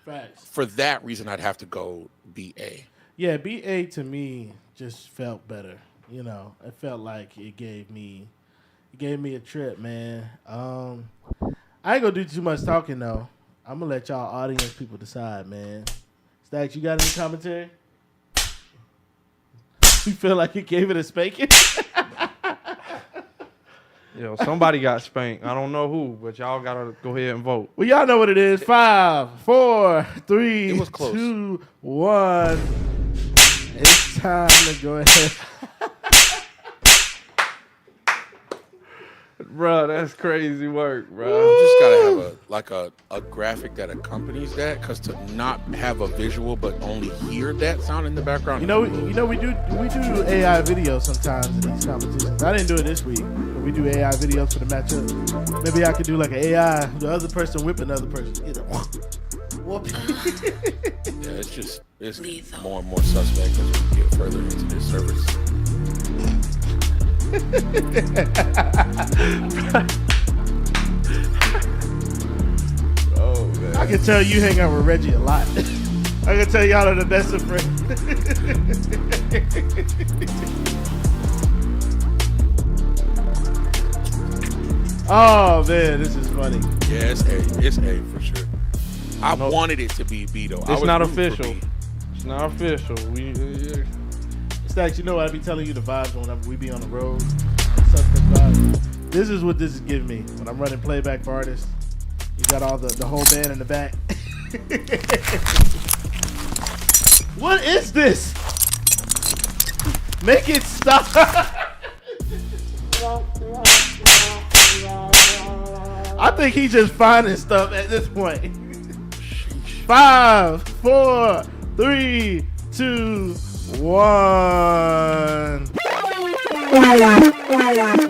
Facts. For that reason, I'd have to go BA. Yeah, BA to me just felt better. You know, it felt like it gave me a trip, man. I ain't gonna do too much talking though. I'm gonna let y'all audience people decide, man. Stacks, you got any commentary? You feel like you gave it a spanking? Yo, somebody got spanked. I don't know who, but y'all gotta go ahead and vote. Well, y'all know what it is. 5, 4, 3, It was close. 2, 1. It's time to go ahead. Bro, that's crazy work, bro. You just gotta have a graphic that accompanies that, because to not have a visual but only hear that sound in the background. We do AI videos sometimes in these competitions. I didn't do it this week, but we do AI videos for the matchup. Maybe I could do like an AI, the other person whipping the other person. You know, whoop. Yeah, it's Lethal. more and more suspect as we get further into this service. Oh man. I can tell you hang out with Reggie a lot. I can tell y'all are the best of friends. Oh man, this is funny. Yeah, it's A for sure. I wanted it to be B though. It's not official. It's not official. Stacks, you know I be telling you the vibes whenever we be on the road. Suspect vibes. This is what this is giving me when I'm running playback for artists. You got all the whole band in the back. What is this? Make it stop. I think he's just finding stuff at this point. 5, 4, 3, 2, 1.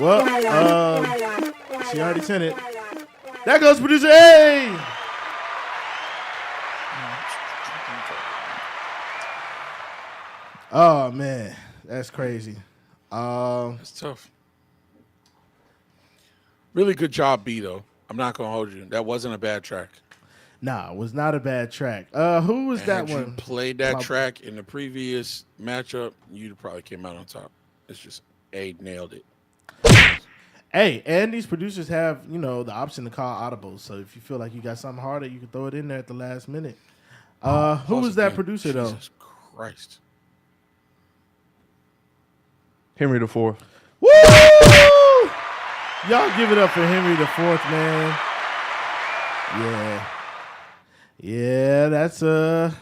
Well, she already sent it. That goes producer A. Oh man, that's crazy. It's tough. Really good job, B though. I'm not gonna hold you. That wasn't a bad track. Nah, it was not a bad track. Who was And that had one? you played that My- track in the previous matchup, you'd probably came out on top. It's just A nailed it. Hey, and these producers have, the option to call audibles. So if you feel like you got something harder, you can throw it in there at the last minute. Who Pause was that again. producer though? Jesus Christ. Henry the Fourth. Woo! Y'all give it up for Henry the Fourth, man. Yeah. Yeah, that's a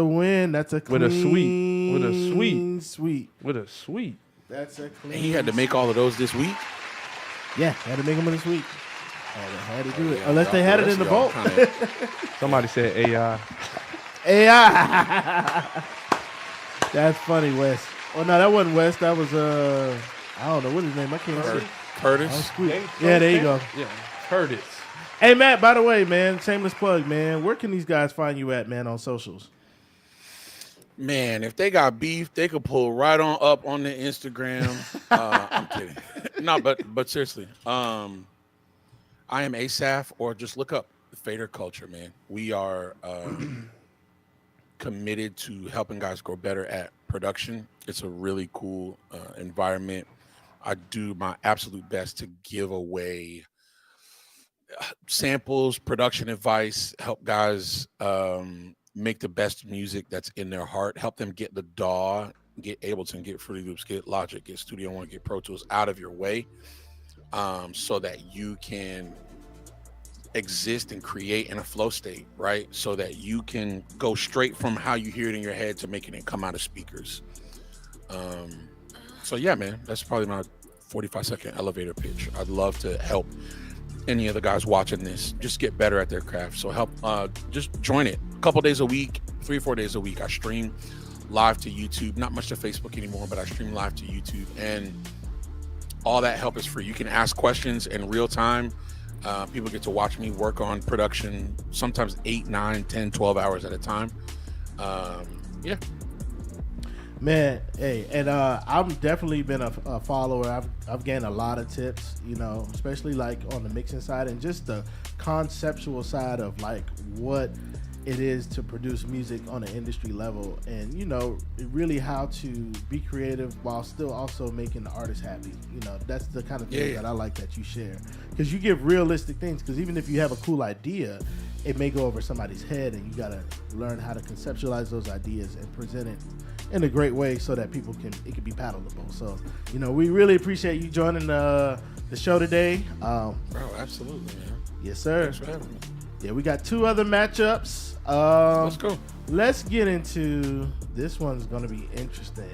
win. That's a clean With a sweep. With a sweep. sweep. With a sweet. That's a clean. And he had to make all of those this week. Yeah, had to make them this week. Had to do it. Yeah, Unless they had it in the y'all vault. kinda- Somebody said AI. AI. That's funny, Wes. Oh no, that wasn't Wes. That was I don't know what his name. I can't see. Curtis. Yeah, there you go. Yeah, Curtis. Hey Matt, by the way, man, shameless plug, man. Where can these guys find you at, man, on socials? Man, if they got beef, they could pull right on up on the Instagram. I'm kidding. No, but seriously, I am Asaph, or just look up Fader Culture, man. We are committed to helping guys grow better at production. It's a really cool environment. I do my absolute best to give away samples, production advice, help guys make the best music that's in their heart, help them get the DAW, get Ableton, get Fruity Loops, get Logic, get Studio One, get Pro Tools out of your way, so that you can exist and create in a flow state, right? So that you can go straight from how you hear it in your head to making it come out of speakers. So yeah, man, that's probably my 45-second elevator pitch. I'd love to help any of the guys watching this just get better at their craft. So help, just join it. A couple days a week, 3 or 4 days a week. I stream live to YouTube, not much to Facebook anymore, but I stream live to YouTube, and all that help is free. You can ask questions in real time. People get to watch me work on production, sometimes 8, 9, 10, 12 hours at a time. Yeah. Man, hey, and I've definitely been a follower. I've gained a lot of tips, you know, especially like on the mixing side and just the conceptual side of like what it is to produce music on an industry level, and you know, really how to be creative while still also making the artist happy. You know, that's the kind of thing that I like that you share, because you give realistic things. Because even if you have a cool idea, it may go over somebody's head, and you gotta learn how to conceptualize those ideas and present it in a great way so that people it can be palatable. So, you know, we really appreciate you joining the show today. Bro, absolutely, man. Yes, sir. Thanks for having me. Yeah, we got 2 other matchups. Let's go. Let's get into this. One's gonna be interesting.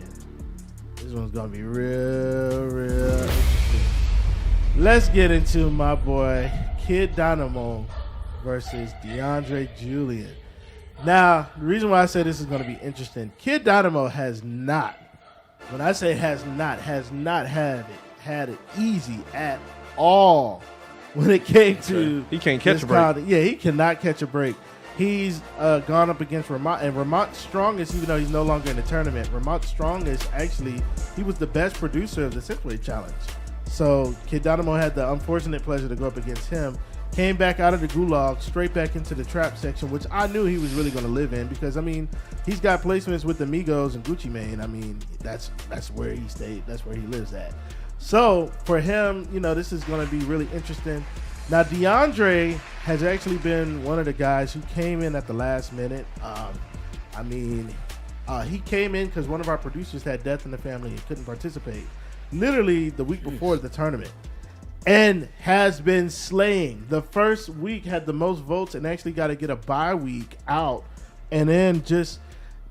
This one's gonna be real interesting. Let's get into my boy Kid Dynamo versus DeAndre Julian. Now, the reason why I say this is going to be interesting, Kid Dynamo has not, when I say has not had it easy at all when it came to he can't catch this a break. Yeah, he cannot catch a break. He's gone up against Vermont, and Vermont's strongest, even though he's no longer in the tournament, Vermont's strongest, actually, he was the best producer of the Synthwave Challenge. So Kid Dynamo had the unfortunate pleasure to go up against him. Came back out of the gulag, straight back into the trap section, which I knew he was really going to live in, because, I mean, he's got placements with the Migos and Gucci Mane. I mean, that's where he stayed. That's where he lives at. So for him, you know, this is going to be really interesting. Now, DeAndre has actually been one of the guys who came in at the last minute. He came in because one of our producers had death in the family and couldn't participate literally the week before the tournament, and has been slaying. The first week had the most votes and actually got to get a bye week out, and then just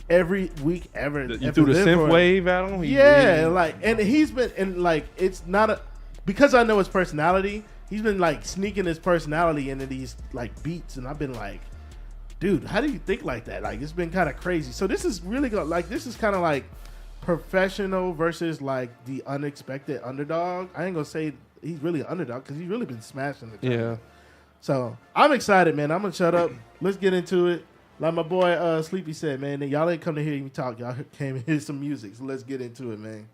every week ever. You threw the synth wave at him? He's been, and like, it's not because I know his personality, he's been like sneaking his personality into these like beats, and I've been like, dude, how do you think like that? Like, it's been kind of crazy. So this is really this is kind of like professional versus like the unexpected underdog. I ain't gonna say he's really an underdog because he's really been smashing the tournament. Yeah. So I'm excited, man. I'm gonna shut up. Let's get into it. Like my boy Sleepy said, man, y'all ain't come to hear me talk. Y'all came to hear some music. So let's get into it, man.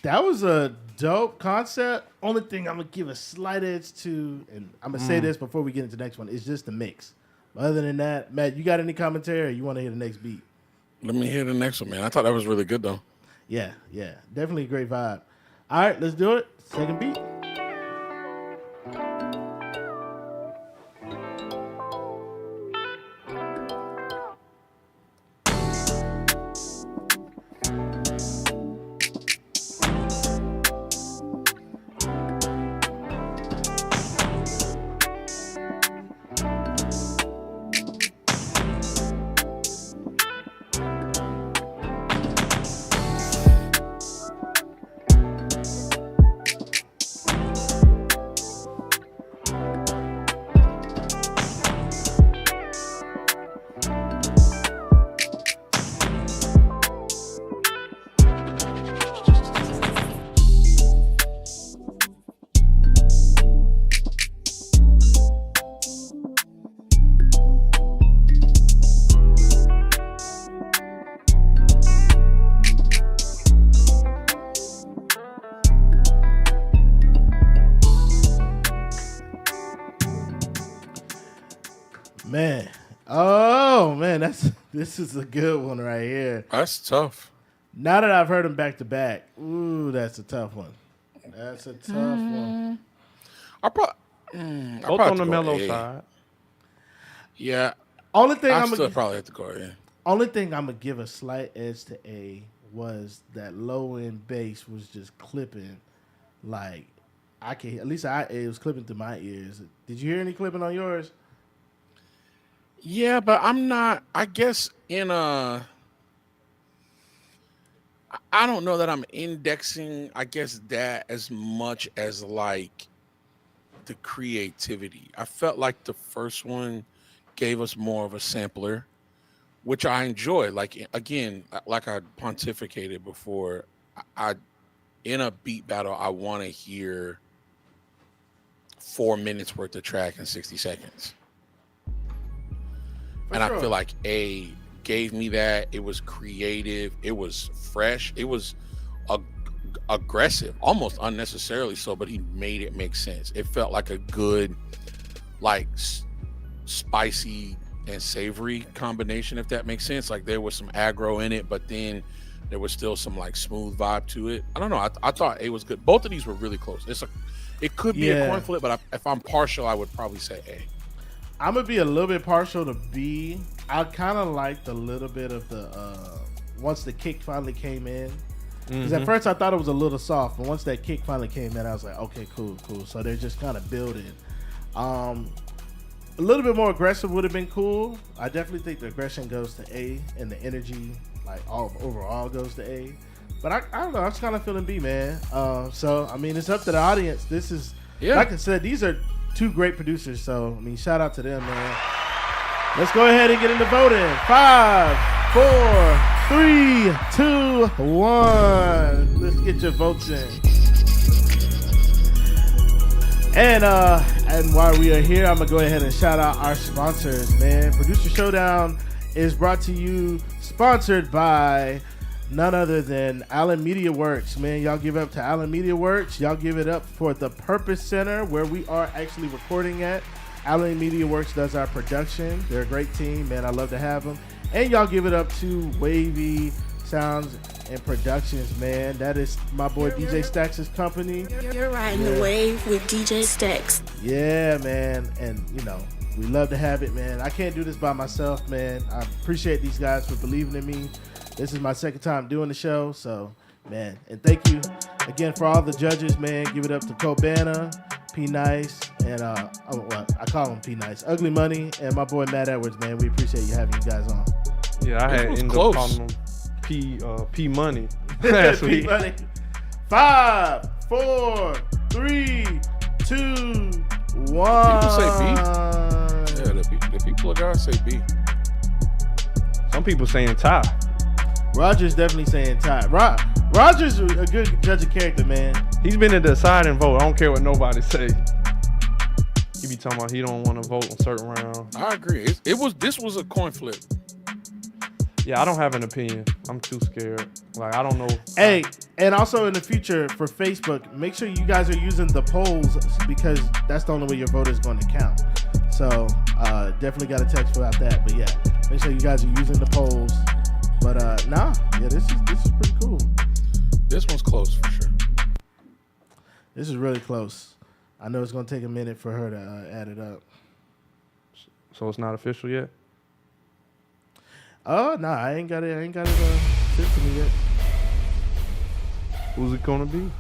That was a dope concept. Only thing I'm gonna give a slight edge to, and I'm gonna say this before we get into the next one, is just the mix. But other than that, Matt, you got any commentary, or you want to hear the next beat? Let me hear the next one, man. I thought that was really good, though. Yeah, definitely a great vibe. All right, let's do it. Second beat. Man. Oh man, this is a good one right here. That's tough. Now that I've heard them back to back, ooh, that's a tough one. That's a tough one. Both on the mellow side. Yeah. Only thing I I'm still probably have to go. Yeah. only thing I'm gonna give a slight edge to A was that low end bass was just clipping, like I can at least it was clipping through my ears. Did you hear any clipping on yours? Yeah, but I'm not. I guess in a. I don't know that I'm indexing. I guess that as much as like the creativity. I felt like the first one gave us more of a sampler, which I enjoy. Like again, like I pontificated before, I in a beat battle, I want to hear 4 minutes worth of track in 60 seconds. And I feel like A gave me that. It was creative. It was fresh. It was aggressive, almost unnecessarily so, but he made it make sense. It felt like a good, like spicy and savory combination, if that makes sense. Like there was some aggro in it, but then there was still some like smooth vibe to it. I don't know. I thought A was good. Both of these were really close. It could be a coin flip, but if I'm partial, I would probably say A. I'm gonna be a little bit partial to B. I kind of liked a little bit of the once the kick finally came in. Because at first I thought it was a little soft, but once that kick finally came in, I was like, okay, cool. So they're just kind of building. A little bit more aggressive would have been cool. I definitely think the aggression goes to A, and the energy, like overall, goes to A. But I don't know. I was kind of feeling B, man. So I mean, it's up to the audience. This is like I said, these are two great producers. So I mean, shout out to them, man. Let's go ahead and get into voting. 5, 4, 3, 2, 1. Let's get your votes in. And while we are here, I'm gonna go ahead and shout out our sponsors, man. Producer Showdown is brought to you, sponsored by none other than Allen Media Works, man. Y'all give it up to Allen Media Works. Y'all give it up for the Purpose Center, where we are actually recording at. Allen Media Works does our production. They're a great team, man. I love to have them. And y'all give it up to Wavy Sounds and Productions, man. That is my boy DJ Stacks' company. You're riding the wave with DJ Stacks. Yeah, man. And, you know, we love to have it, man. I can't do this by myself, man. I appreciate these guys for believing in me. This is my second time doing the show, so, man. And thank you again for all the judges, man. Give it up to Cobana, P Nice, and I call him P Nice, Ugly Money, and my boy Matt Edwards, man. We appreciate you having you guys on. Yeah, I had ended up calling him P Money last week. P Money. 5, 4, 3, 2, 1. People say B. Yeah, the people of God say B. Some people saying tie. Roger's definitely saying tie. Roger's a good judge of character, man. He's been a deciding vote. I don't care what nobody say. He be talking about he don't want to vote on certain rounds. I agree. This was a coin flip. Yeah, I don't have an opinion. I'm too scared. Like, I don't know. Hey, and also in the future for Facebook, make sure you guys are using the polls, because that's the only way your vote is going to count. So definitely got a text about that. But yeah, make sure you guys are using the polls. But this is pretty cool. This one's close for sure. This is really close. I know it's gonna take a minute for her to add it up. So it's not official yet? Oh no, I ain't got it sent to me yet. Who's it gonna be?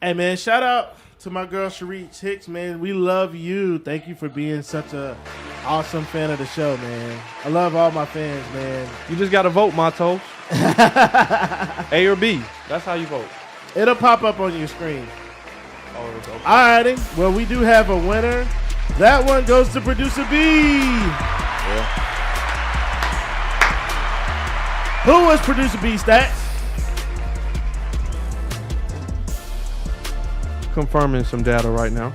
Hey man, shout out to my girl Sharice Hicks, man. We love you. Thank you for being such a awesome fan of the show, man. I love all my fans, man. You just gotta vote, Matos. A or B. That's how you vote. It'll pop up on your screen. Oh, it's okay. Alrighty. Well, we do have a winner. That one goes to producer B. Yeah. Who was producer B, Stats? Confirming some data right now.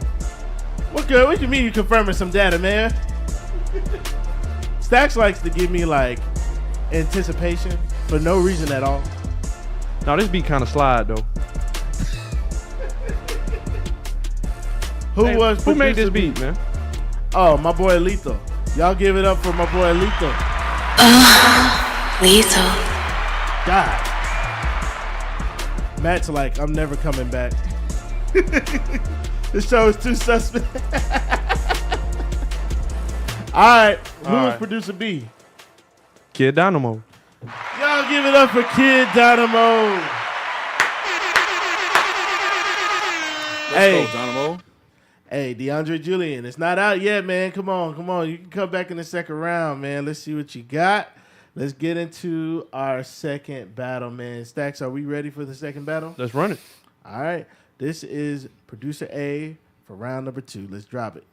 What good? What you mean you confirming some data, man? Stacks likes to give me like anticipation for no reason at all. Now this beat kind of slide though. Who made this producer beat, man? Oh, my boy Lethal. Y'all give it up for my boy Lethal. Lethal. God. Matt's like, I'm never coming back. This show is too suspect. All right. Who was producer B? Kid Dynamo. Y'all give it up for Kid Dynamo. Let's go, Dynamo. Hey, DeAndre Julian, it's not out yet, man. Come on. You can come back in the second round, man. Let's see what you got. Let's get into our second battle, man. Stacks, are we ready for the second battle? Let's run it. All right. This is producer A for round number 2. Let's drop it.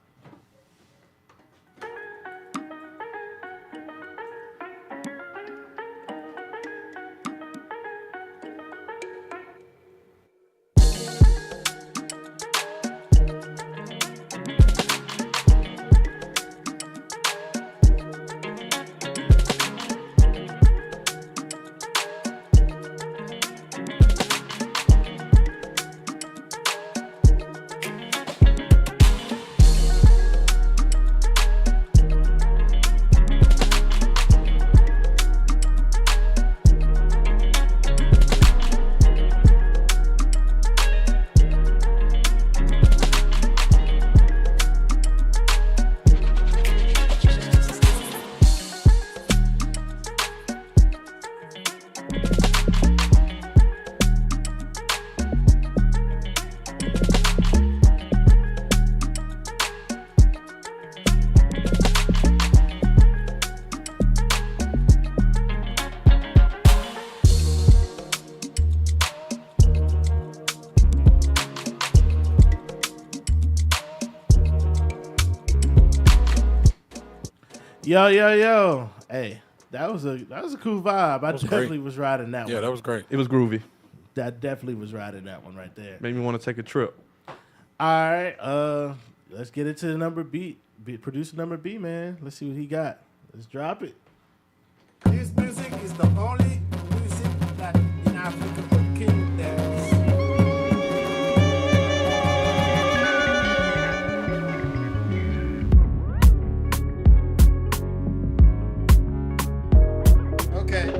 Yo. Hey, that was a cool vibe. I definitely was riding that one. Yeah, that was great. It was groovy. That definitely was riding that one right there. Made me want to take a trip. All right, let's get into the number B. Producer number B, man. Let's see what he got. Let's drop it. This music is the only music that in Africa could kill them. Okay.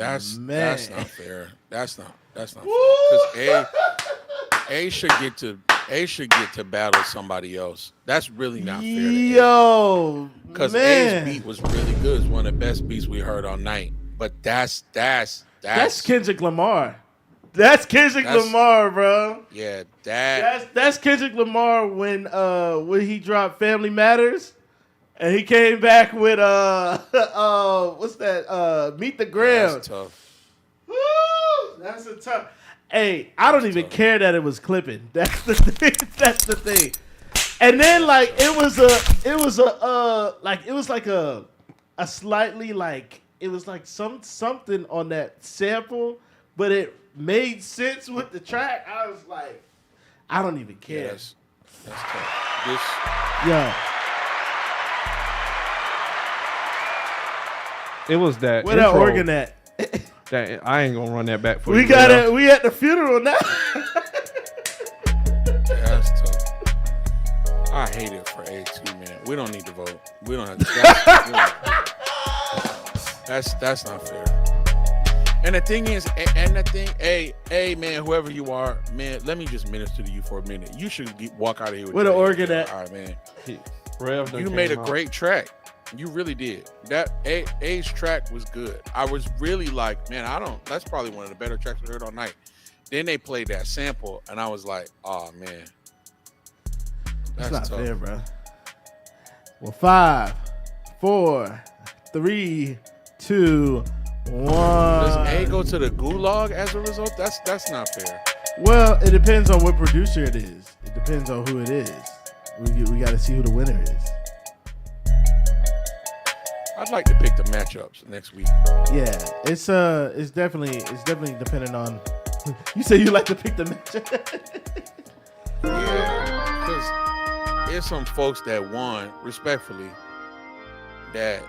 That's not fair. That's not fair. Because A should get to battle somebody else. That's really not fair. Yo, because A's beat was really good. It's one of the best beats we heard all night. But that's Kendrick Lamar. That's Kendrick Lamar, bro. Yeah, that's Kendrick Lamar when he dropped Family Matters. And he came back with what's that? Meet the Graham. That's tough. Woo! That's a tough. Hey, I don't even care that it was clipping. That's the thing. That's the thing. And then like it was like a slightly like it was like something on that sample, but it made sense with the track. I was like, I don't even care. Yeah, that's tough. Yo. It was that. Where that organ at? That I ain't gonna run that back for you. We got it. We at the funeral now. That's tough. I hate it for A2, man. We don't need to vote. We don't have to. That's not fair. And the thing is, hey, man, whoever you are, man, let me just minister to you for a minute. You should walk out of here with where the organ at? All right, man. You made a great track. You really did. That A's track was good. I was really like, man, that's probably one of the better tracks I heard all night. Then they played that sample, and I was like, oh, man. That's not tough. fair, bro. Well, 5, 4, 3, 2, 1. Does A go to the gulag as a result? That's not fair. Well, it depends on what producer it is. It depends on who it is. We got to see who the winner is. I'd like to pick the matchups next week. Yeah, it's definitely dependent on. You say you like to pick the matchup. Yeah, because there's some folks that won respectfully that.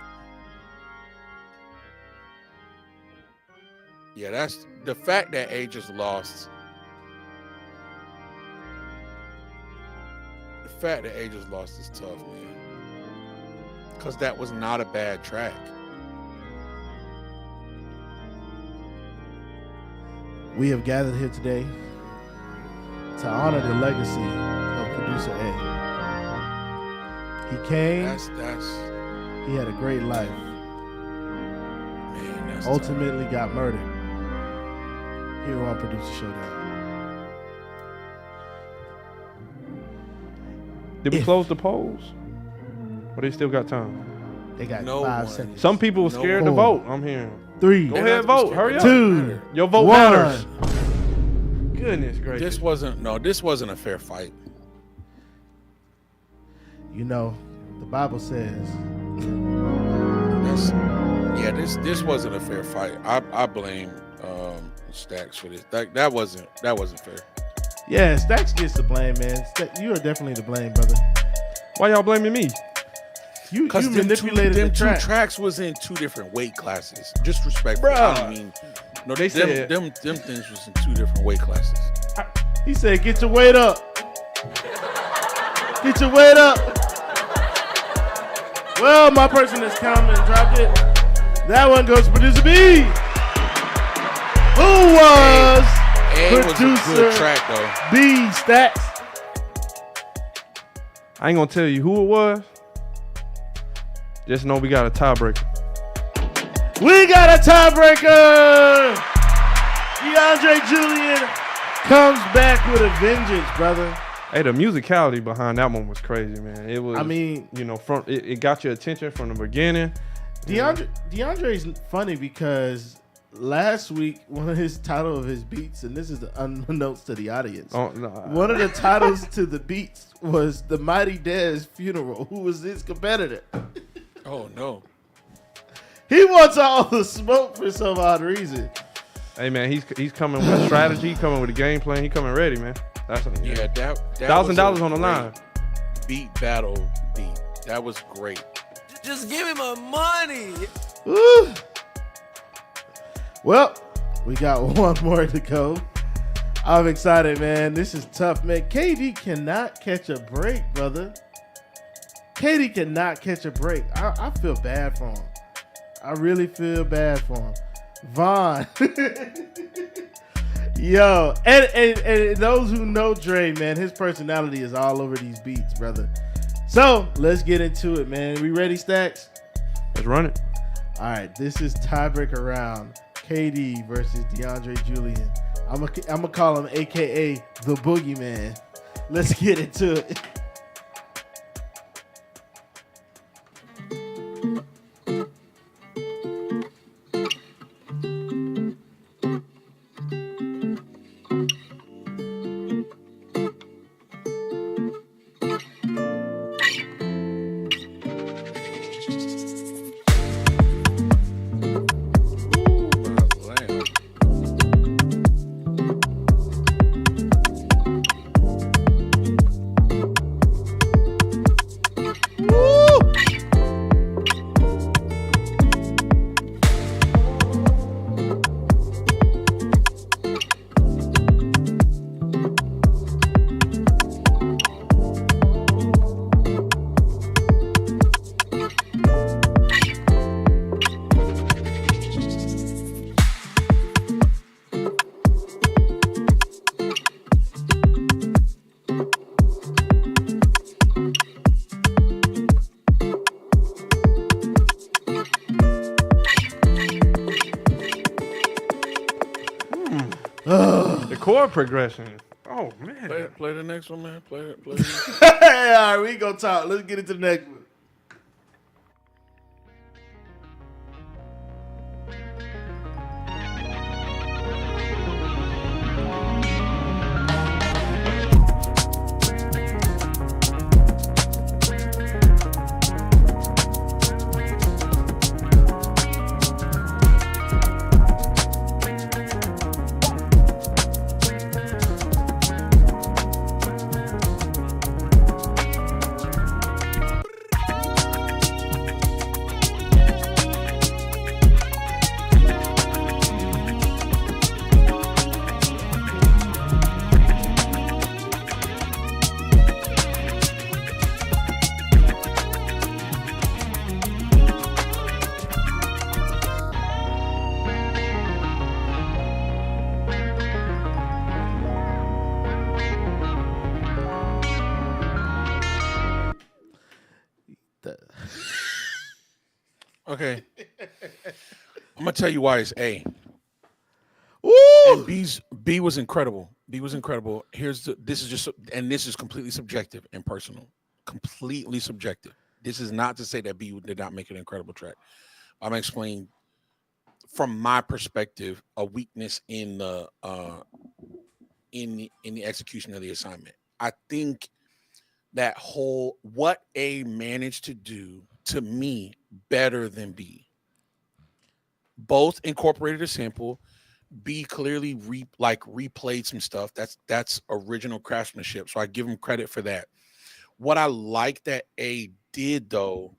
Yeah, that's the fact that A just lost. The fact that A just lost is tough, man. Because that was not a bad track. We have gathered here today to honor the legacy of producer A. He came. He had a great life. Man, that's ultimately got murdered here on Producer Showdown. Did we close the polls? Or they still got time? They got No 5 one. seconds. Some people were scared to Four. vote. I'm hearing. 3, Go ahead, vote. Hurry up. 2, Your vote 1. matters. Goodness gracious. This wasn't a fair fight. You know, the Bible says. This wasn't a fair fight. I blame Stacks for this. That wasn't fair. Yeah, Stacks gets the blame, man. You are definitely the blame, brother. Why y'all blaming me? You Because manipulated them the two track. tracks was in 2 different weight classes. Just respectful. Bruh. I don't mean. No, They said- them things was in 2 different weight classes. He said, "Get your weight up. Get your weight up." Well, my person that's come and dropped it. That one goes to Producer B. Who was A was a Producer good track though. B Stacks? I ain't gonna tell you who it was. Just know we got a tiebreaker. We got a tiebreaker. DeAndre Julian comes back with a vengeance, brother. Hey, the musicality behind that one was crazy, man. It was. I mean, it got your attention from the beginning. DeAndre's funny because last week one of his title of his beats, and this is unbeknownst to the audience. Oh, no. One of the titles to the beats was "The Mighty Dez Funeral," who was his competitor. Oh no. He wants all the smoke for some odd reason. Hey, man, he's coming with a strategy, coming with a game plan. He coming ready, man. That's That $1,000 on the line. Beat battle beat. That was great. Just give me my money. Woo. Well, we got one more to go. I'm excited, man. This is tough, man. KD cannot catch a break, brother. KD cannot catch a break. I feel bad for him. I really feel bad for him. Vaughn. Yo, and those who know Dre, man, his personality is all over these beats, brother. So let's get into it, man. We ready, Stacks? Let's run it. All right, this is tiebreaker round. KD versus DeAndre Julian. I'm gonna call him AKA the Boogeyman. Let's get into it. The chord progression. Oh man. Play the next one, man. Play it. Hey, all right, we gonna talk. Let's get into the next one. Okay. I'm gonna tell you why it's A. Woo! And B was incredible. B was incredible. This is completely subjective and personal. Completely subjective. This is not to say that B did not make an incredible track. I'm gonna explain from my perspective a weakness in the execution of the assignment. I think that what A managed to do to me better than B. Both incorporated a sample. B clearly replayed some stuff. That's original craftsmanship. So I give him credit for that. What I like that A did though,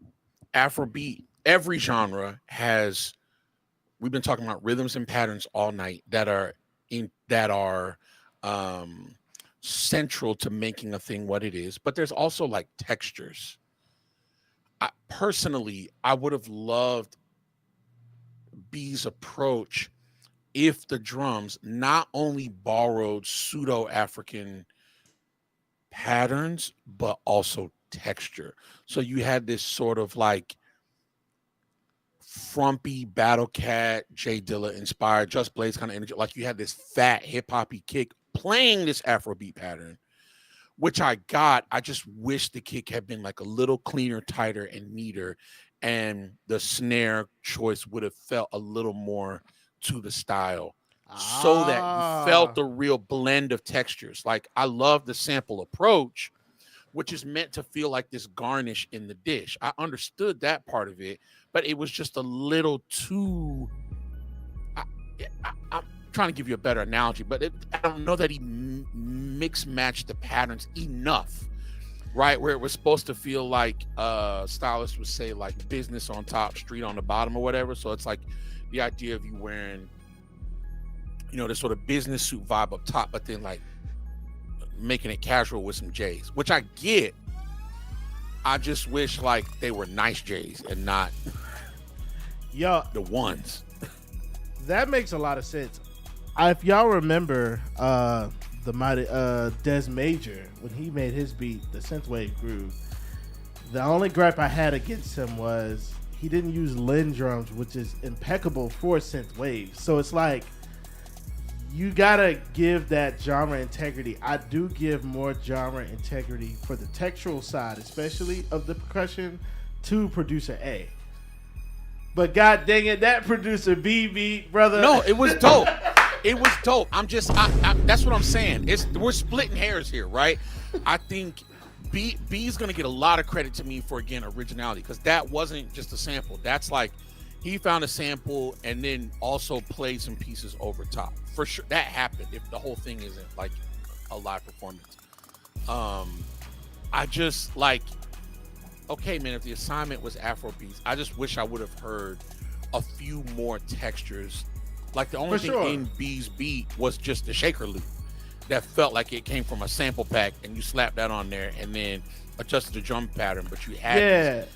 Afrobeat, every genre has. We've been talking about rhythms and patterns all night that are central to making a thing what it is. But there's also like textures. Personally, I would have loved B's approach if the drums not only borrowed pseudo-African patterns, but also texture. So you had this sort of like frumpy Battle Cat, Jay Dilla inspired, Just Blaze kind of energy. Like you had this fat hip-hoppy kick playing this Afrobeat pattern, which I got. I just wish the kick had been like a little cleaner, tighter, and neater. And the snare choice would have felt a little more to the style so that you felt the real blend of textures. Like I love the sample approach, which is meant to feel like this garnish in the dish. I understood that part of it, but it was just a little too. I'm trying to give you a better analogy, but I don't know that he mix matched the patterns enough, right? Where it was supposed to feel like stylists would say like business on top, street on the bottom or whatever. So it's like the idea of you wearing, this sort of business suit vibe up top, but then like making it casual with some J's, which I get. I just wish like they were nice J's and not the ones. That makes a lot of sense. If y'all remember the mighty Des Major, when he made his beat, the synthwave groove, the only gripe I had against him was he didn't use Lin drums, which is impeccable for synthwave. So it's like you gotta give that genre integrity. I do give more genre integrity for the textural side, especially of the percussion, to producer A. But god dang it, that producer B beat, brother. No, it was dope. It was dope. That's what I'm saying. We're splitting hairs here, right? I think B's gonna get a lot of credit to me for, again, originality, because that wasn't just a sample. That's like he found a sample and then also played some pieces over top. For sure, that happened. If the whole thing isn't like a live performance, I just like. Okay, man, if the assignment was Afrobeats, I just wish I would have heard a few more textures. Like the only thing in B's beat was just the shaker loop that felt like it came from a sample pack, and you slapped that on there and then adjusted the drum pattern. But you had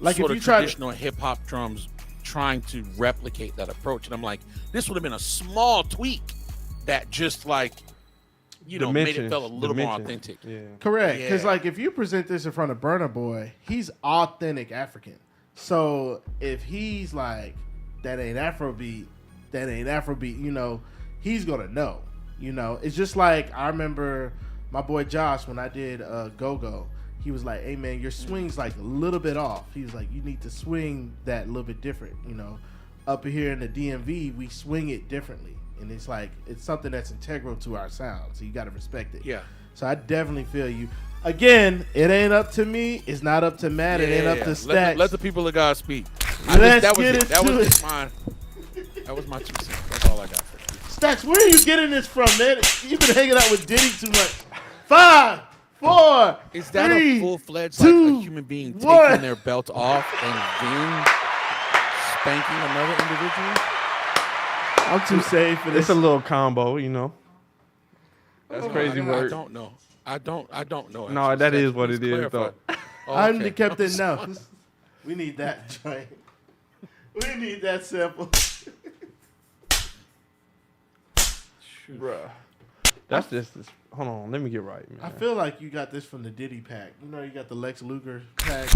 like sort if you of traditional hip hop drums trying to replicate that approach. And I'm like, this would have been a small tweak that just like, made it feel a little more authentic. Yeah. Correct. Because like if you present this in front of Burna Boy, he's authentic African. So if he's like, that ain't Afrobeat, he's gonna know. You know, it's just like I remember my boy Josh when I did Go-Go. He was like, "Hey man, your swing's like a little bit off." He was like, "You need to swing that a little bit different." You know, up here in the DMV, we swing it differently, and it's like it's something that's integral to our sound. So you got to respect it. Yeah. So I definitely feel you. Again, it ain't up to me. It's not up to Matt. It ain't up to Stacks. Let the people of God speak. Let's get into it. That was my 2 cents. That's all I got for you. Stacks, where are you getting this from, man? You've been hanging out with Diddy too much. 5, 4, Is that 3, a full-fledged 2, like a human being 1. taking their belt off and then spanking another individual? I'm too safe for this. It's a little combo, you know. That's crazy I word. don't know. I don't know. No, that is what it is, though. I'm the captain now. We need that joint. We need that sample. Bruh. That's just this. Hold on, let me get right, man. I feel like you got this from the Diddy pack. You know, you got the Lex Luger pack.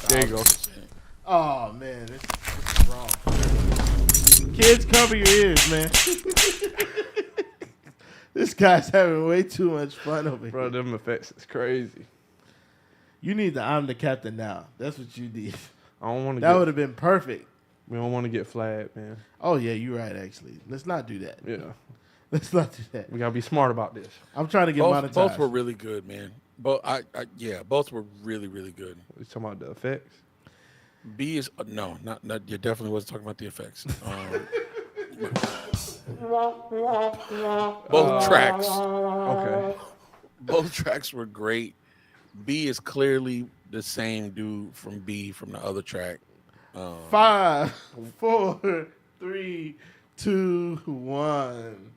There you go. Oh man, this is wrong. Kids, cover your ears, man. This guy's having way too much fun over here. Bro, them effects is crazy. You need the I'm the captain now. That's what you need. I don't want to. That would have been perfect. We don't want to get flagged, man. Oh yeah, you're right. Actually, let's not do that. Yeah. Let's not do that. We gotta be smart about this. I'm trying to get monetized. Both were really good, man. Both were really, really good. We talking about the effects. B is no, not. You definitely wasn't talking about the effects. Both tracks. Okay. Both tracks were great. B is clearly the same dude from B from the other track. 5, 4, 3, 2, 1.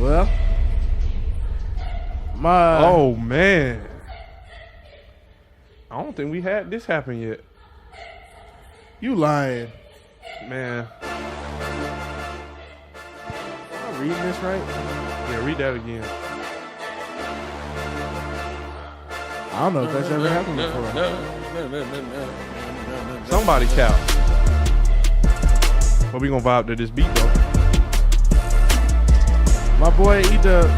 Well, Oh man. I don't think we had this happen yet. You lying. Man. Am I reading this right? Yeah, read that again. I don't know if that's ever happened before. Somebody count. But we gonna vibe to this beat though. My boy E-Dub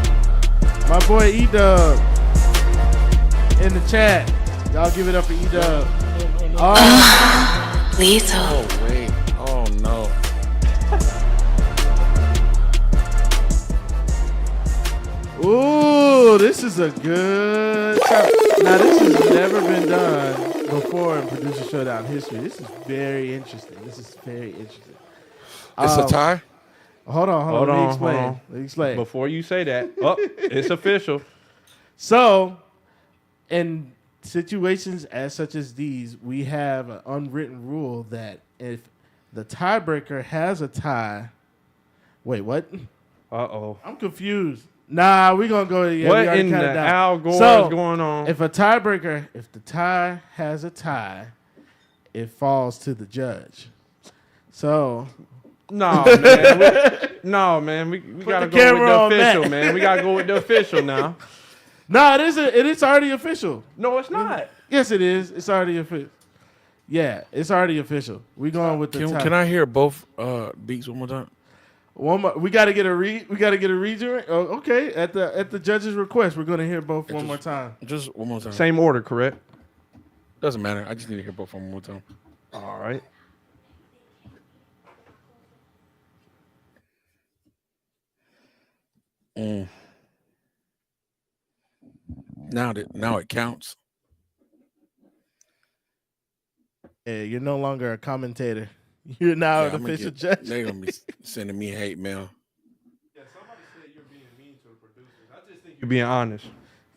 in the chat. Y'all give it up for E-Dub. Lethal. Oh wait. Oh no. Ooh, this is a good time. Now, this has never been done before in Producer Showdown history. This is very interesting. It's a tie? Hold on. Let me explain. Before you say that, it's official. So, in situations as such as these, we have an unwritten rule that if the tiebreaker has a tie... Wait, what? Uh-oh. I'm confused. Nah, we're going to go... Yeah, what in the Al Gore is going on? If the tie has a tie, it falls to the judge. So... No, man. We gotta go with the official, man. We gotta go with the official now. No, it is already official. No, it's not. Yes, it is. It's already official. Yeah, it's already official. We going with the tie. Can I hear both beats one more time? One more. We got to get a rejoin. Oh, okay. At the judge's request, we're gonna hear both one more time. Just one more time. Same order, correct? Doesn't matter. I just need to hear both one more time. All right. Now it counts. Yeah, you're no longer a commentator. You're now an official judge. They're gonna be sending me hate mail. Yeah, somebody said you're being mean to the producers. I just think you're being honest.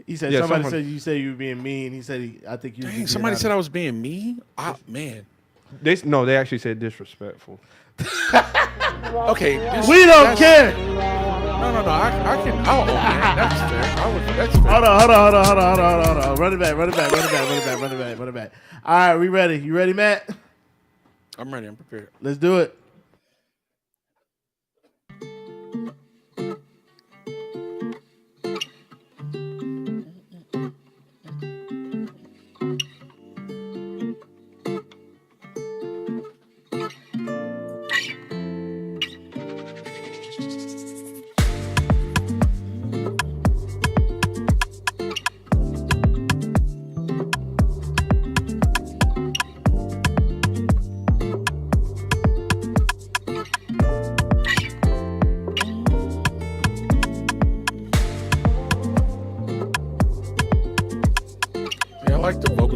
He said somebody said you say you were being mean. He said I think you. Dang, somebody said I was being mean. Man. They actually said disrespectful. Okay, we don't care. No. I can. Oh, man, that's fair. That's fair. Hold on. Run it back. All right, we ready? You ready, Matt? I'm ready. I'm prepared. Let's do it.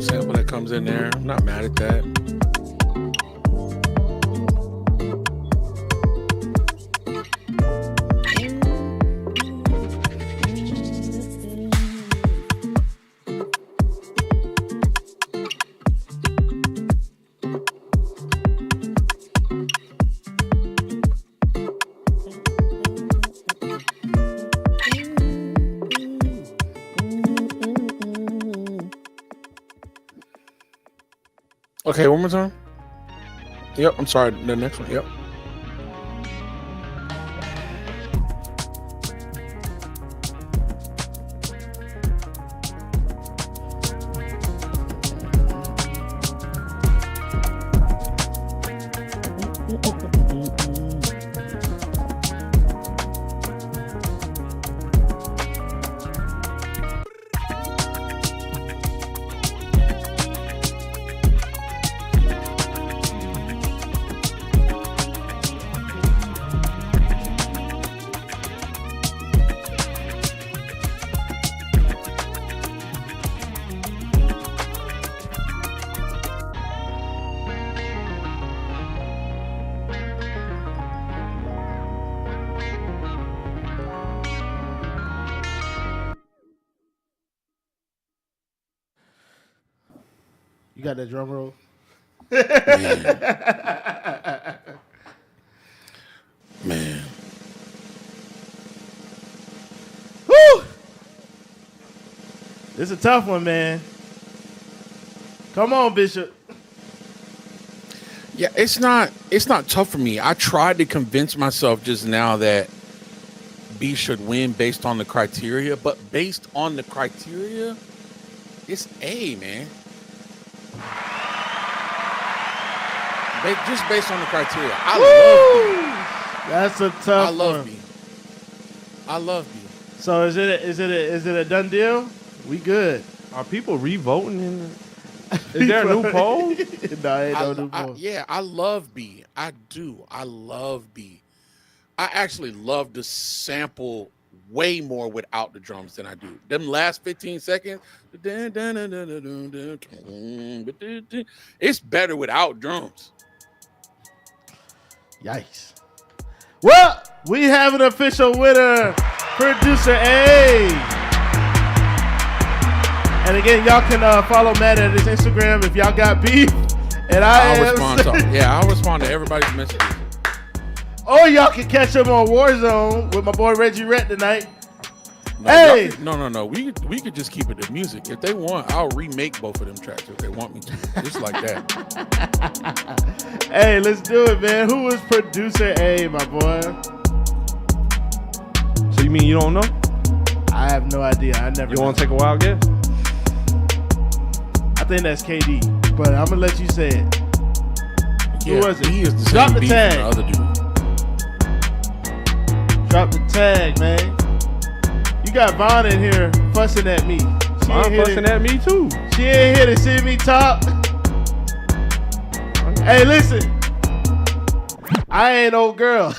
sample that comes in there. I'm not mad at that. Okay, one more time. Yep, I'm sorry. The next one. Yep. You got that drum roll? Man. Woo! This is a tough one, man. Come on, Bishop. Yeah, it's not tough for me. I tried to convince myself just now that B should win based on the criteria, but based on the criteria, it's A, man. Just based on the criteria. I love B. That's a tough I love one. B. I love B. So is it a done deal? We good. Are people re-voting in? Is there a new poll? No, ain't no new poll. Yeah, I love B. I do. I love B. I actually love the sample way more without the drums than I do. Them last 15 seconds, it's better without drums. Yikes. Well, we have an official winner, Producer A. And again, y'all can follow Matt at his Instagram if y'all got beef. And I'll respond to everybody's messages. Or y'all can catch him on Warzone with my boy Reggie Rett tonight. No, hey! No. We could just keep it to music. If they want, I'll remake both of them tracks if they want me to. Just like that. Hey, let's do it, man. Who is Producer A, my boy? So you mean you don't know? I have no idea. I never. You want to take a wild guess? I think that's KD, but I'm gonna let you say it. Yeah, who was it? He is the Drop same the beat tag. as the other dude. Drop the tag, man. You got Vaughn in here fussing at me. Vaughn fussing at me too. She ain't here to see me talk. Hey, listen. I ain't old girl.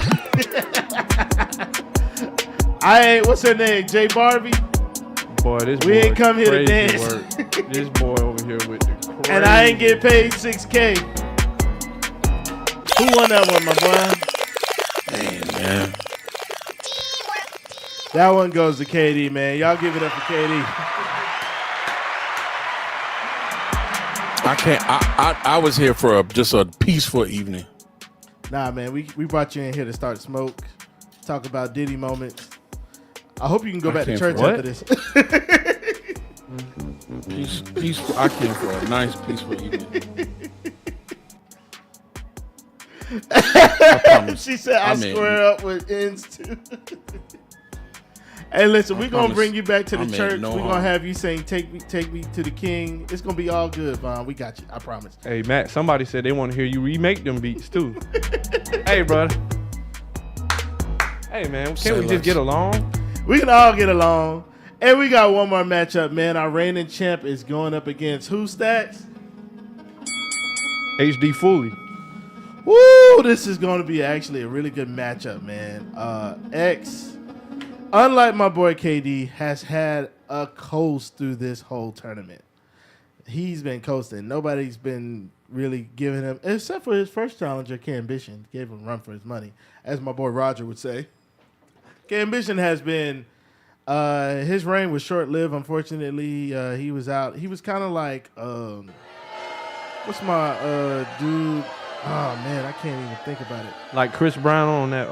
I ain't, what's her name? J Barbie? Boy, this we boy ain't come here to dance. This boy over here with the crazy. And I ain't get paid $6K. Who won that one, my boy? Man. That one goes to KD, man. Y'all give it up for KD. I can't. I was here for just a peaceful evening. Nah, man. We brought you in here to start smoke, talk about Diddy moments. I hope you can go back to church after this. Peaceful. I came for a nice peaceful evening. She said I square up with ends too. Hey, listen, we're going to bring you back to the church. We're going to have you saying, take me to the king. It's going to be all good, Vaughn. We got you. I promise. Hey, Matt, somebody said they want to hear you remake them beats, too. Hey, brother. Hey, man, can't we just get along? We can all get along. And we got one more matchup, man. Our reigning champ is going up against who, Stacks? HD Fully. Woo! This is going to be actually a really good matchup, man. X, unlike my boy KD, has had a coast through this whole tournament. he's been coasting. Nobody's been really giving him, except for his first challenger, Ambition, gave him a run for his money, as my boy Roger would say. Ambition has been, his reign was short-lived, unfortunately. He was out. He was kind of like, what's my dude? Oh, man, I can't even think about it. Like Chris Brown on that,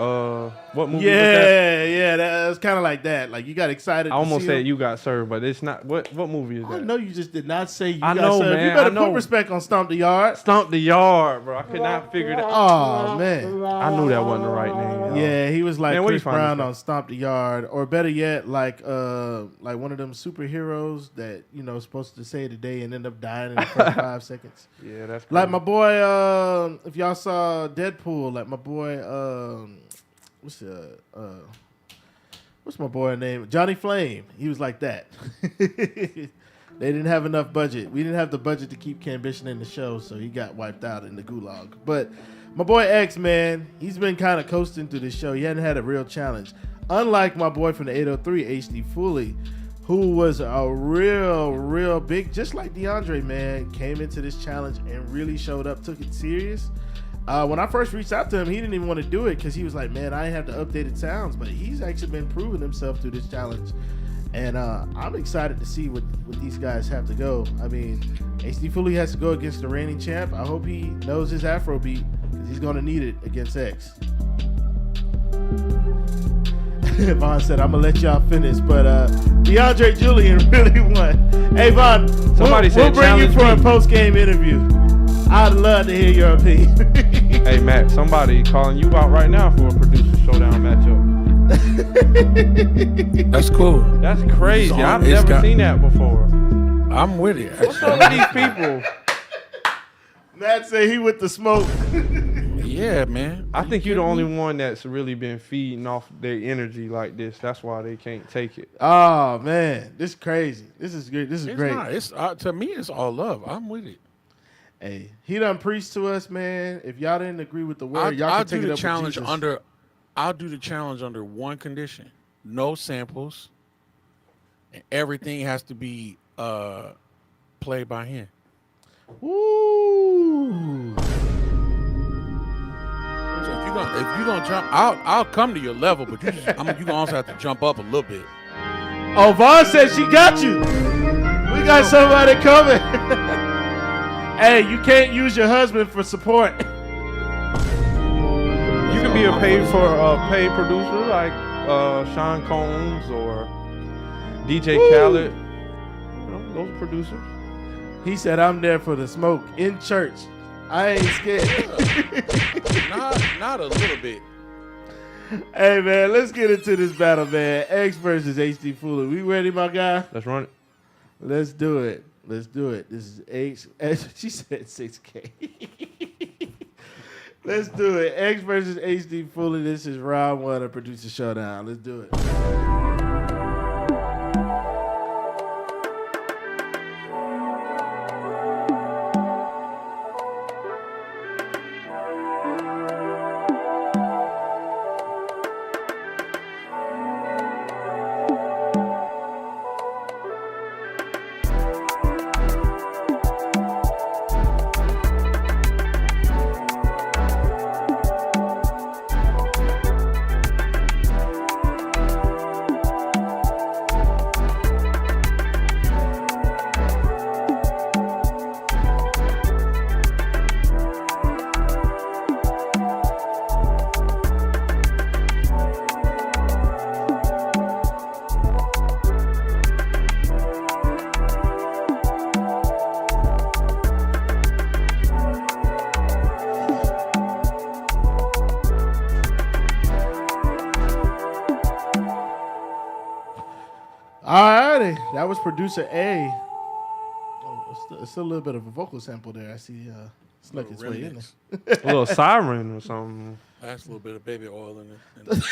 what movie was Yeah, that? yeah, that was kind of like that. Like, you got excited I almost to see said him. You Got Served, but it's not. What movie is that? I know you just did not say you I got know, served. man, You better I know. put respect on Stomp the Yard. Stomp the Yard, bro. I could not figure that. Oh, man. I knew that wasn't the right name. Y'all. Yeah, he was like Man, where you Chris find Brown this at? on Stomp the Yard, or better yet, like one of them superheroes that supposed to save the day and end up dying in the first 5 seconds. Yeah, that's crazy. Like my boy, if y'all saw Deadpool, like my boy, what's my boy name? Johnny Flame. He was like that. They didn't have enough budget. We didn't have the budget to keep Ambition in the show, so he got wiped out in the gulag. But my boy X, man, he's been kind of coasting through the show. He hadn't had a real challenge. Unlike my boy from the 803, HD Fully, who was a real big, just like DeAndre, man, came into this challenge and really showed up, took it serious. When I first reached out to him, he didn't even want to do it because he was like, man, I didn't have the updated sounds. But he's actually been proving himself through this challenge. And I'm excited to see what these guys have to go. I mean, HD Fully has to go against the reigning champ. I hope he knows his Afrobeat because he's going to need it against X. Vaughn said, I'm going to let y'all finish. But DeAndre Julian really won. Hey, Vaughn, we'll bring you for a post-game interview. I'd love to hear your opinion. Hey, Matt, somebody calling you out right now for a producer showdown matchup. That's cool. That's crazy. I've never seen that before. I'm with it. What's up with these people? Matt said he with the smoke. Yeah, man. I think you're the only one that's really been feeding off their energy like this. That's why they can't take it. Oh, man. This is crazy. This is good. This is great. Not. It's to me, it's all love. I'm with it. Hey, he done preached to us, man. If y'all didn't agree with the word, y'all I'll can take do it the up challenge with Jesus. I'll do the challenge under one condition: no samples, and everything has to be played by hand. Ooh. So if you're gonna jump, I'll come to your level, but you gonna also have to jump up a little bit. Oh, Vaughn said she got you. We got somebody coming. Hey, you can't use your husband for support. You can be a paid producer like Sean Combs or DJ Khaled. Those are producers. He said, I'm there for the smoke in church. I ain't scared. not a little bit. Hey, man, let's get into this battle, man. X versus HD Fully. We ready, my guy? Let's run it. Let's do it. Let's do it. This is X. She said 6K. Let's do it. X versus HD Fully. This is round one of Producer Showdown. Let's do it. Alrighty, that was producer A. Oh, it's a little bit of a vocal sample there. I see snuck its way in there. A little siren or something. That's a little bit of baby oil in it.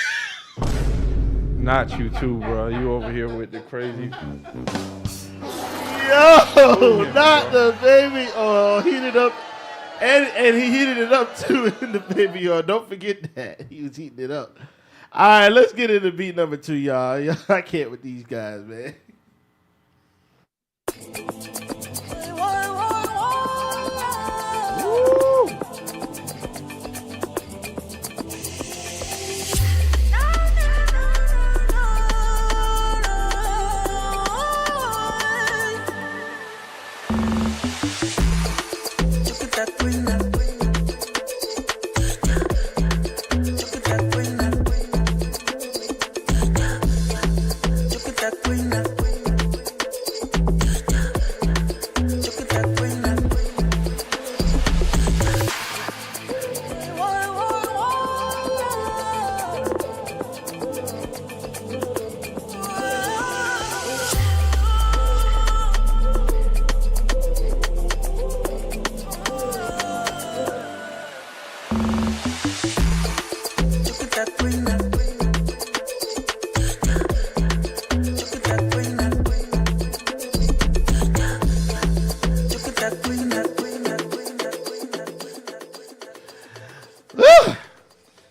Not you too, bro. You over here with the crazy. Yo, not the baby oil. Heated up. And he heated it up too in the baby oil. Don't forget that. He was heating it up. All right, let's get into beat number 2, y'all. I can't with these guys, man.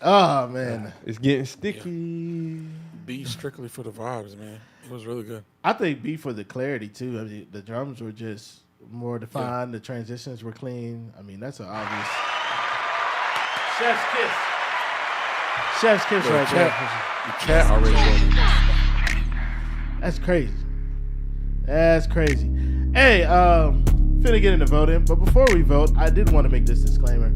Oh man, It's getting sticky. Be strictly for the vibes, man. It was really good. I think B for the clarity too. I mean, the drums were just more defined. The transitions were clean. I mean, that's an obvious chef's kiss. Chef's kiss Yeah, right there. The cat already won. That's crazy. That's crazy. Hey, finna get into voting, but before we vote, I did want to make this disclaimer.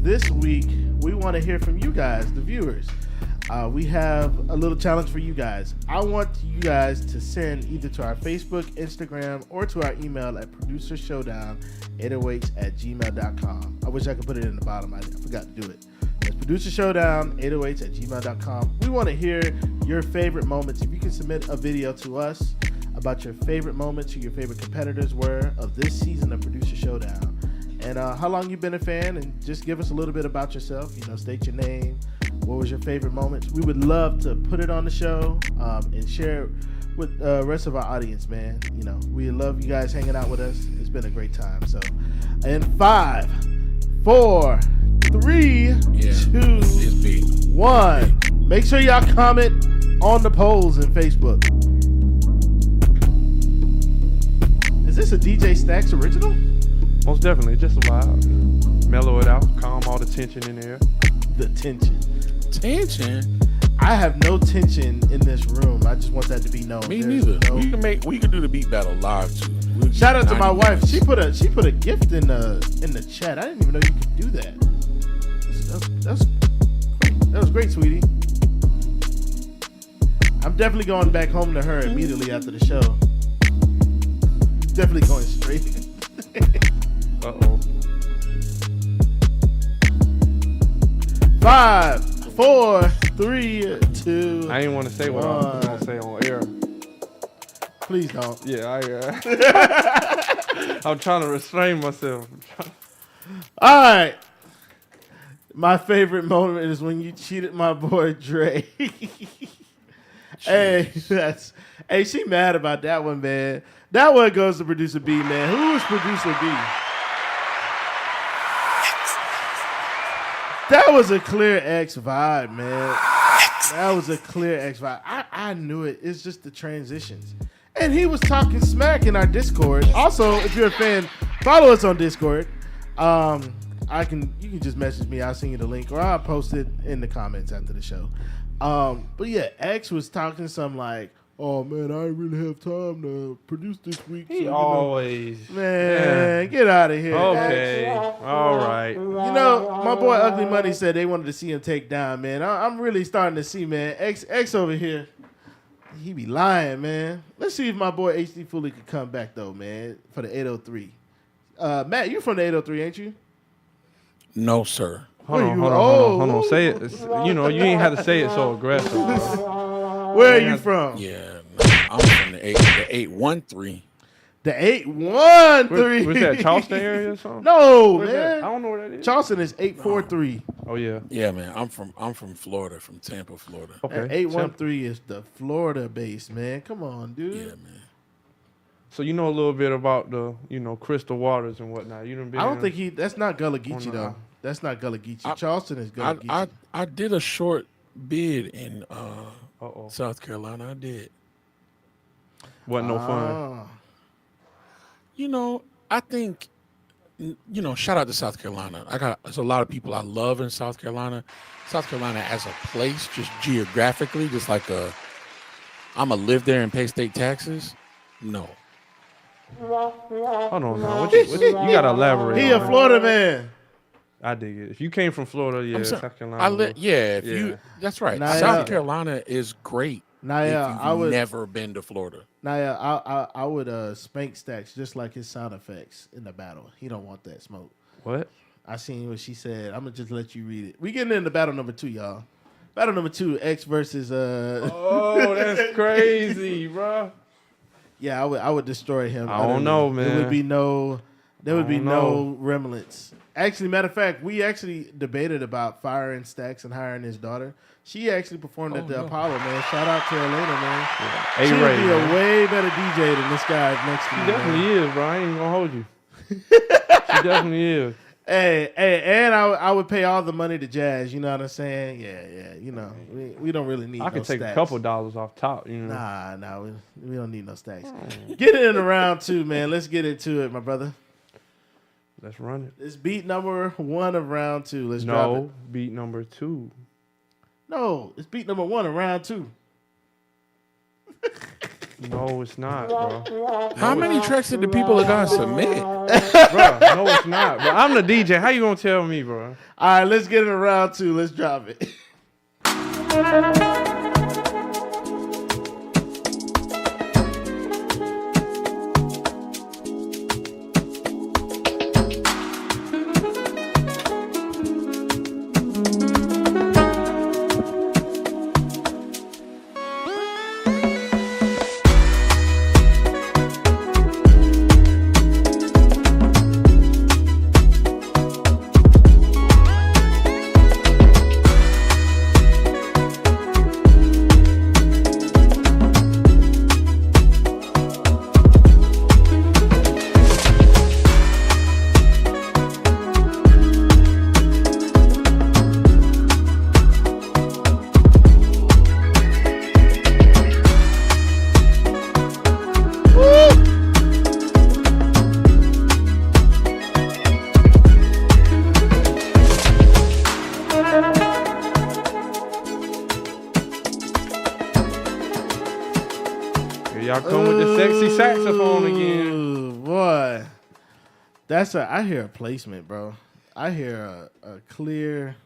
This week we want to hear from you guys, the viewers. We have a little challenge for you guys. I want you guys to send either to our Facebook, Instagram, or to our email at producershowdown808@gmail.com. I wish I could put it in the bottom. I forgot to do it. It's producershowdown808@gmail.com. We want to hear your favorite moments. If you can submit a video to us about your favorite moments, who your favorite competitors were of this season of Producer Showdown, and how long you've been a fan, and just give us a little bit about yourself. You know, state your name. What was your favorite moments? We would love to put it on the show and share it with the rest of our audience, man. You know, we love you guys hanging out with us. It's been a great time. So, in 5, 4, 3, 2, It's B. 1. Make sure y'all comment on the polls in Facebook. Is this a DJ Stacks original? Most definitely, just a vibe. Mellow it out, calm all the tension in there. The tension. Tension? I have no tension in this room. I just want that to be known. Me There's neither. no- We can do the beat battle live too. We'll get Shout out to my 90 wife. minutes. She put a gift in the chat. I didn't even know you could do that. That was great, sweetie. I'm definitely going back home to her immediately after the show. Definitely going straight. Uh-oh. 5, 4, 3, 2. I didn't want to say what I was going to say on air. Please don't. Yeah, I'm trying to restrain myself. All right. My favorite moment is when you cheated my boy Dre. Hey, she mad about that one, man. That one goes to producer B, man. Who is producer B? That was a clear X vibe, man. That was a clear X vibe. I knew it. It's just the transitions. And he was talking smack in our Discord. Also, if you're a fan, follow us on Discord. You can just message me. I'll send you the link, or I'll post it in the comments after the show. But yeah, X was talking some like, "Oh man, I didn't really have time to produce this week." He always. Man, get out of here. Okay. X. All right. You know, my boy Ugly Money said they wanted to see him take down, man. I'm really starting to see, man. X over here, he be lying, man. Let's see if my boy HD Fully could come back, though, man, for the 803. Matt, you from the 803, ain't you? No, sir. Hold on. Say it. You ain't have to say it so aggressive. Bro. Where are you from? Yeah, I'm from the 813. The 813. Was that Charleston area or something? No, Where's man. that? I don't know where that is. Charleston is 843. Oh yeah. Yeah, man. I'm from Florida, from Tampa, Florida. Okay. And 813 is the Florida base, man. Come on, dude. Yeah, man. So you know a little bit about the, crystal waters and whatnot. You done been. I don't think that's not Gullah Geechee, Oh, no. though. That's not Gullah Geechee. Charleston is Gullah Geechee. I did a short bid in Uh-oh. South Carolina. I did. Wasn't no fun. I think, shout out to South Carolina. There's a lot of people I love in South Carolina. South Carolina as a place, just geographically, just like I'm going to live there and pay state taxes. No. Hold on now. You gotta elaborate. He a Florida man. I dig it. If you came from Florida, yeah, I'm sorry, South Carolina. That's right. Nah, South yeah. Carolina is great. Now, if yeah, you've I would never been to Florida. Now, yeah, I would spank Stacks just like his sound effects in the battle. He don't want that smoke. What? I seen what she said. I'm gonna just let you read it. We getting into battle number 2, y'all. Battle number 2, X versus Oh, that's crazy, bro. Yeah, I would destroy him. I don't know, man. There would be no remnants. Actually, matter of fact, we actually debated about firing Stacks and hiring his daughter. She actually performed at the Apollo, man. Shout out to Elena, man. Yeah. She would A-Ray, be man. a way better DJ than this guy next to me. She definitely is, bro. I ain't even gonna hold you. She definitely is. Hey, and I would pay all the money to Jazz. You know what I'm saying? Yeah. You know, we don't really need. I could take Stacks. a couple dollars off top. You know. Nah, we don't need no Stacks. Get it in round 2, man. Let's get into it, my brother. Let's run it. It's beat number 1 of round 2. Let's drop it. No, beat number 2. No, it's beat number 1 of round 2. No, it's not, bro. How many tracks did the people of God submit? Bro, no, it's not, bro. I'm the DJ. How you gonna tell me, bro? All right, let's get into round 2. Let's drop it. Y'all come with the sexy saxophone again. Ooh, boy. I hear a placement, bro. I hear a clear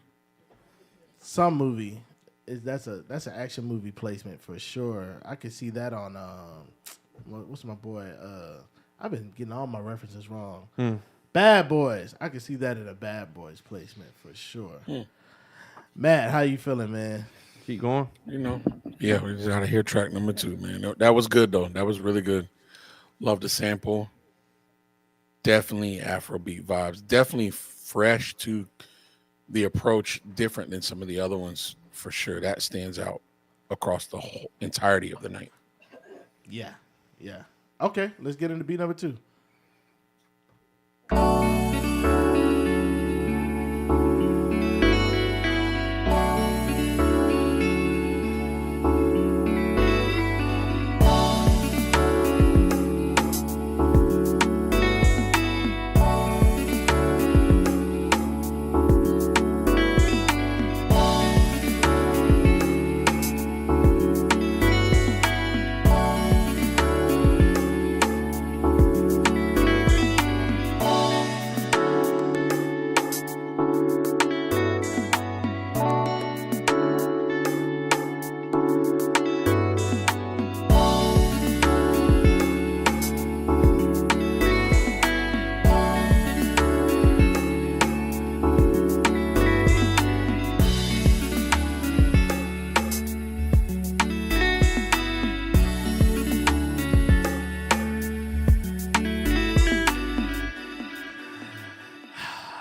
some movie. That's an action movie placement for sure. I could see that on what's my boy? I've been getting all my references wrong. Bad Boys. I could see that in a Bad Boys placement for sure. Matt, how you feeling, man? Keep going. You know, yeah, we just gotta hear track number 2, man. That was good though. That was really good. Love the sample. Definitely Afrobeat vibes. Definitely fresh to the approach, different than some of the other ones for sure. That stands out across the whole entirety of the night. Yeah. Okay, let's get into beat number 2.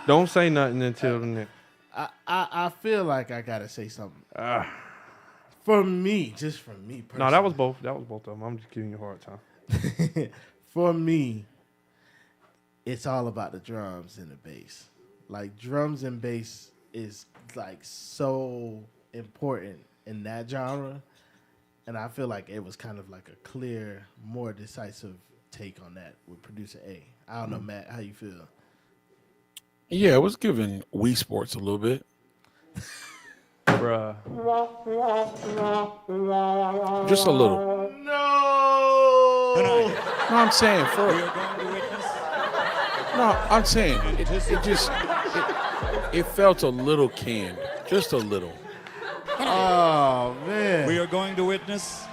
Don't say nothing until the next. I feel like I gotta say something. For me, just for me personally. No, that was both. That was both of them. I'm just giving you a hard time. For me, it's all about the drums and the bass. Like drums and bass is like so important in that genre. And I feel like it was kind of like a clear, more decisive take on that with producer A. I don't know, Matt, how you feel? Yeah, it was giving Wii Sports a little bit. Bruh. Just a little. No! No, I'm saying for No, I'm saying it felt a little canned. Just a little. Oh, man. We are going to witness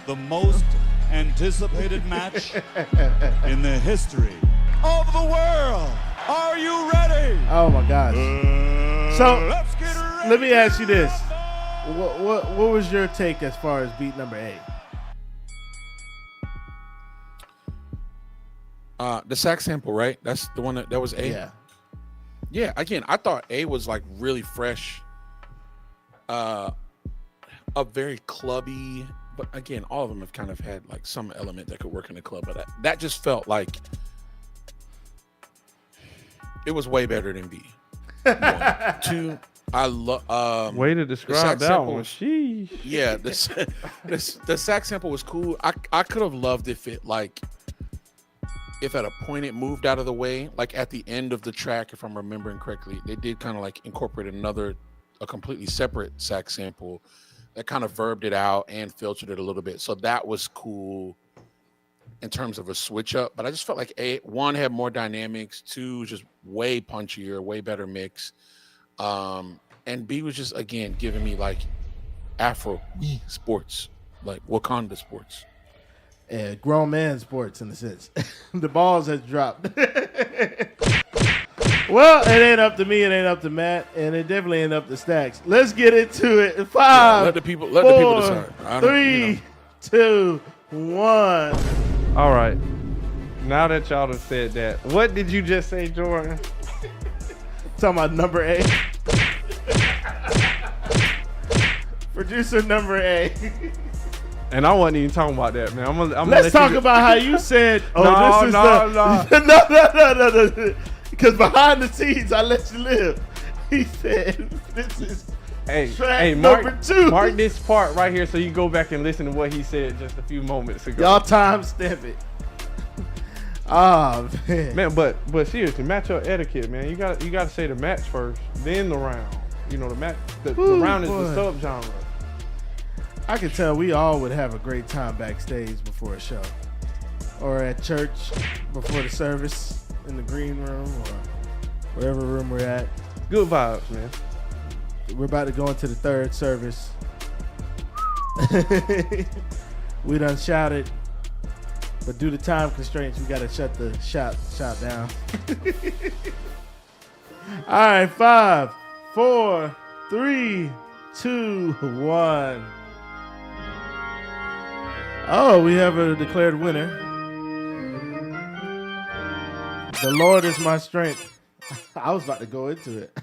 the most anticipated match in the history of the world. Are you ready? Oh my gosh. So Let's get ready. let me ask you this. What was your take as far as beat number 8? The sax sample, right? That's the one that was A. Yeah. Yeah. Again, I thought A was like really fresh, a very clubby. But again, all of them have kind of had like some element that could work in the club. But that just felt like it was way better than B. 1, 2. I love. Way to describe that one. Sheesh. Yeah, the sax sample was cool. I could have loved if it if at a point it moved out of the way, like at the end of the track, if I'm remembering correctly, they did kind of like incorporate a completely separate sax sample that kind of verbed it out and filtered it a little bit. So that was cool in terms of a switch up. But I just felt like one had more dynamics, 2 just way punchier, way better mix. And B was just, again, giving me like Afro sports, like Wakanda sports. Yeah, grown man sports in a sense. The balls has dropped. Well, it ain't up to me, it ain't up to Matt, and it definitely ain't up to Stacks. Let's get into it. 5, Yeah, let the people decide. 3, 2, 1. All right. Now that y'all have said that, what did you just say, Jordan? Talking about number 8. Producer number 8. And I wasn't even talking about that, man. Let's talk about how you said, this is no. Because behind the scenes, I let you live. He said, this is track number 2. Mark this part right here so you go back and listen to what he said just a few moments ago. Y'all time stamp it. Oh, man. Man, but seriously, match your etiquette, man. You got to say the match first, then the round. You know, the match. The round is the subgenre. I can tell we all would have a great time backstage before a show, or at church before the service, in the green room, or wherever room we're at. Good vibes, man. We're about to go into the 3rd service. We done shouted, but due to time constraints, we got to shut the shot down. All right, 5, 4, 3, 2, 1. Oh, we have a declared winner. The Lord is my strength. I was about to go into it.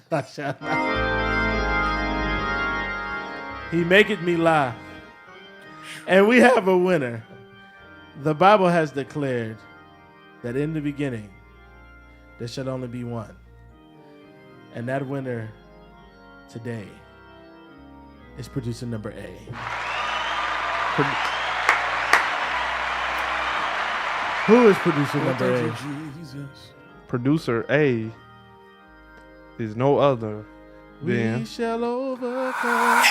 He maketh me laugh. And we have a winner. The Bible has declared that in the beginning there shall only be one. And that winner today is producer number A. Who is producer number A? Producer A is no other than... We shall overcome.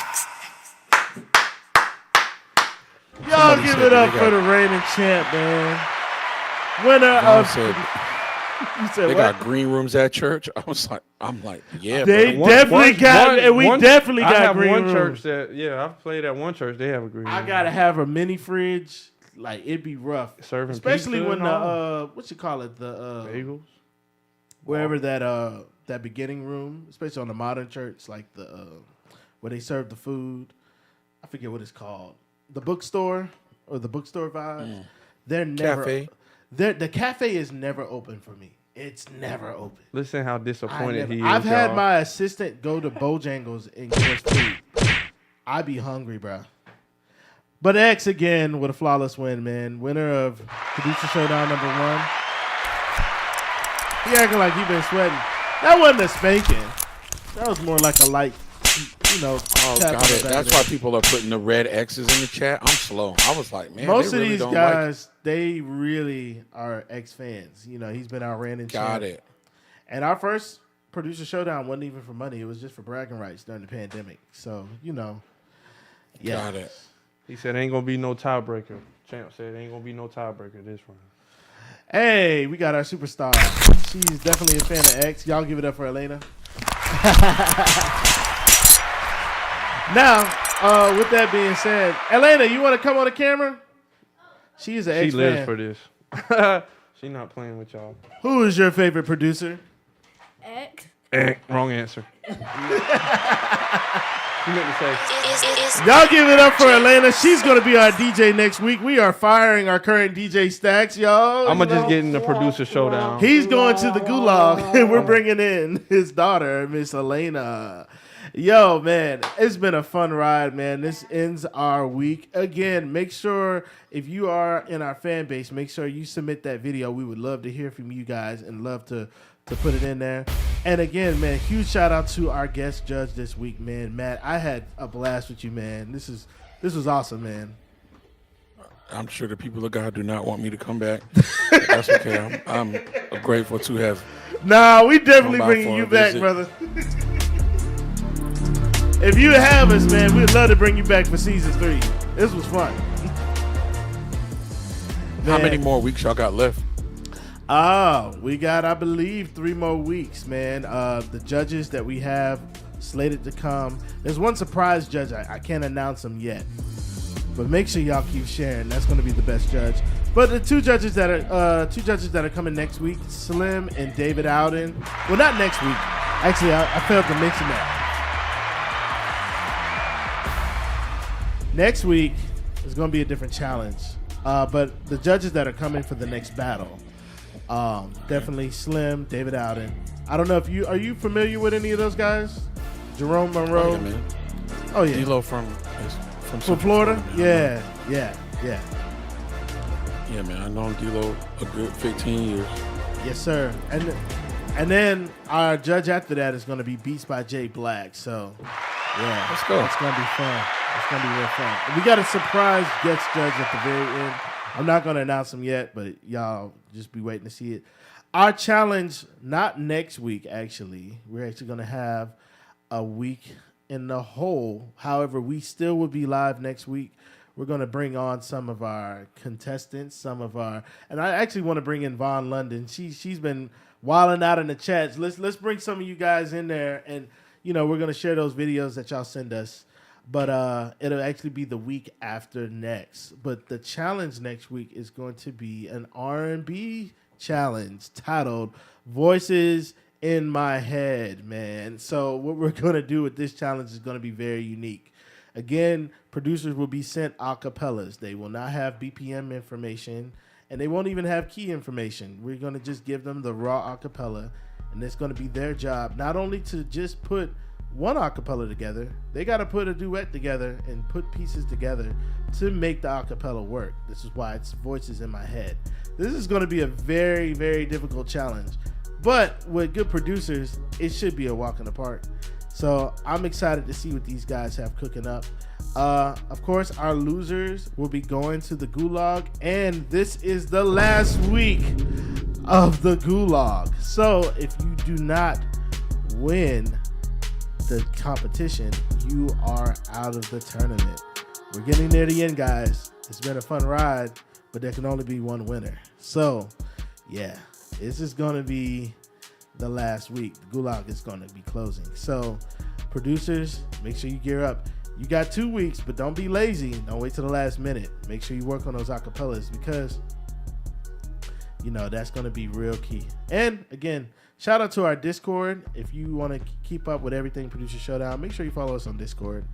Y'all give it up for the reigning champ, man. Winner of... You said they what? got green rooms at church. I'm like, yeah. They bro. definitely got, and we definitely got I have green one rooms. church that, I've played at one church. They have a green room. I gotta have a mini fridge. Like, it'd be rough, Serving especially pizza when and the what you call it, the bagels, wherever that beginning room, especially on the modern church, like the where they serve the food. I forget what it's called. The bookstore or the bookstore vibes. They're never Cafe. The cafe is never open for me. It's never open. Listen how disappointed he is. I've had y'all. my assistant go to Bojangles and get us food. I be hungry, bro. But X again with a flawless win, man. Winner of Producer Showdown number 1. He acting like he been sweating. That wasn't a spanking. That was more like a light, Oh, tap got on the it. back That's of why it. people are putting the red X's in the chat. I'm slow. I was like, man, Most they of really these don't guys, they really are X fans. You know, he's been our reigning champ. Got it. And our first Producer Showdown wasn't even for money. It was just for bragging rights during the pandemic. So, yeah. Got it. He said ain't gonna be no tiebreaker. Champ said ain't gonna be no tiebreaker this round. Hey, we got our superstar. She's definitely a fan of X. Y'all give it up for Elena. Now, with that being said, Elena, you want to come on the camera? She's an She ex-fan. lives for this. She not playing with y'all. Who is your favorite producer? X. Wrong answer. You meant to say. Y'all give it up for Elena. She's going to be our DJ next week. We are firing our current DJ Stacks, y'all. I'm going to just get in the producer showdown. He's going to the gulag, and we're bringing in his daughter, Miss Elena. Yo, man, it's been a fun ride, man. This ends our week. Again, make sure if you are in our fan base, make sure you submit that video. We would love to hear from you guys and love to put it in there. And again, man, huge shout out to our guest judge this week, man. Matt, I had a blast with you, man. This was awesome, man. I'm sure the people of God do not want me to come back. That's okay. I'm grateful to have. Nah, we definitely bringing you back, brother. If you have us, man, we'd love to bring you back for season 3. This was fun. How many more weeks y'all got left? We got, I believe, 3 more weeks, man. The judges that we have slated to come. There's one surprise judge. I can't announce him yet. But make sure y'all keep sharing. That's going to be the best judge. But the two judges that are coming next week, Slim and David Alden. Well, not next week. Actually, I failed to mention that. Next week is going to be a different challenge. But the judges that are coming for the next battle, definitely Slim, David Alden. I don't know if are you familiar with any of those guys? Jerome Monroe. Oh, yeah, man. Oh yeah. D-Lo from Florida? Yeah. Yeah, man. I known D-Lo a good 15 years. Yes, sir. And then our judge after that is going to be Beats by Jay Black. So, yeah. Let's go. It's going to be fun. It's going to be real fun. We got a surprise guest judge at the very end. I'm not going to announce him yet, but y'all just be waiting to see it. Our challenge, not next week, actually. We're actually going to have a week in the hole. However, we still will be live next week. We're going to bring on some of our contestants, and I actually want to bring in Vaughn London. She's been wilding out in the chats. Let's bring some of you guys in there, and we're going to share those videos that y'all send us. But it'll actually be the week after next. But the challenge next week is going to be an R&B challenge titled Voices in My Head, man. So what we're going to do with this challenge is going to be very unique. Again, producers will be sent acapellas. They will not have BPM information, and they won't even have key information. We're going to just give them the raw acapella, and it's going to be their job not only to just put one acapella together, they got to put a duet together and put pieces together to make the acapella work. This is why it's Voices in My Head. This is going to be a very, very difficult challenge, but with good producers, it should be a walk in the park. So I'm excited to see what these guys have cooking up. Of course, our losers will be going to the gulag, and this is the last week of the gulag. So if you do not win the competition, you are out of the tournament. We're getting near the end, guys. It's been a fun ride, but there can only be one winner. So, yeah, this is going to be the last week. The gulag is going to be closing. So, producers, make sure you gear up. You got 2 weeks, but don't be lazy. Don't wait till the last minute. Make sure you work on those acapellas because, that's going to be real key. And, again, shout out to our Discord. If you want to keep up with everything Producer Showdown, make sure you follow us on Discord.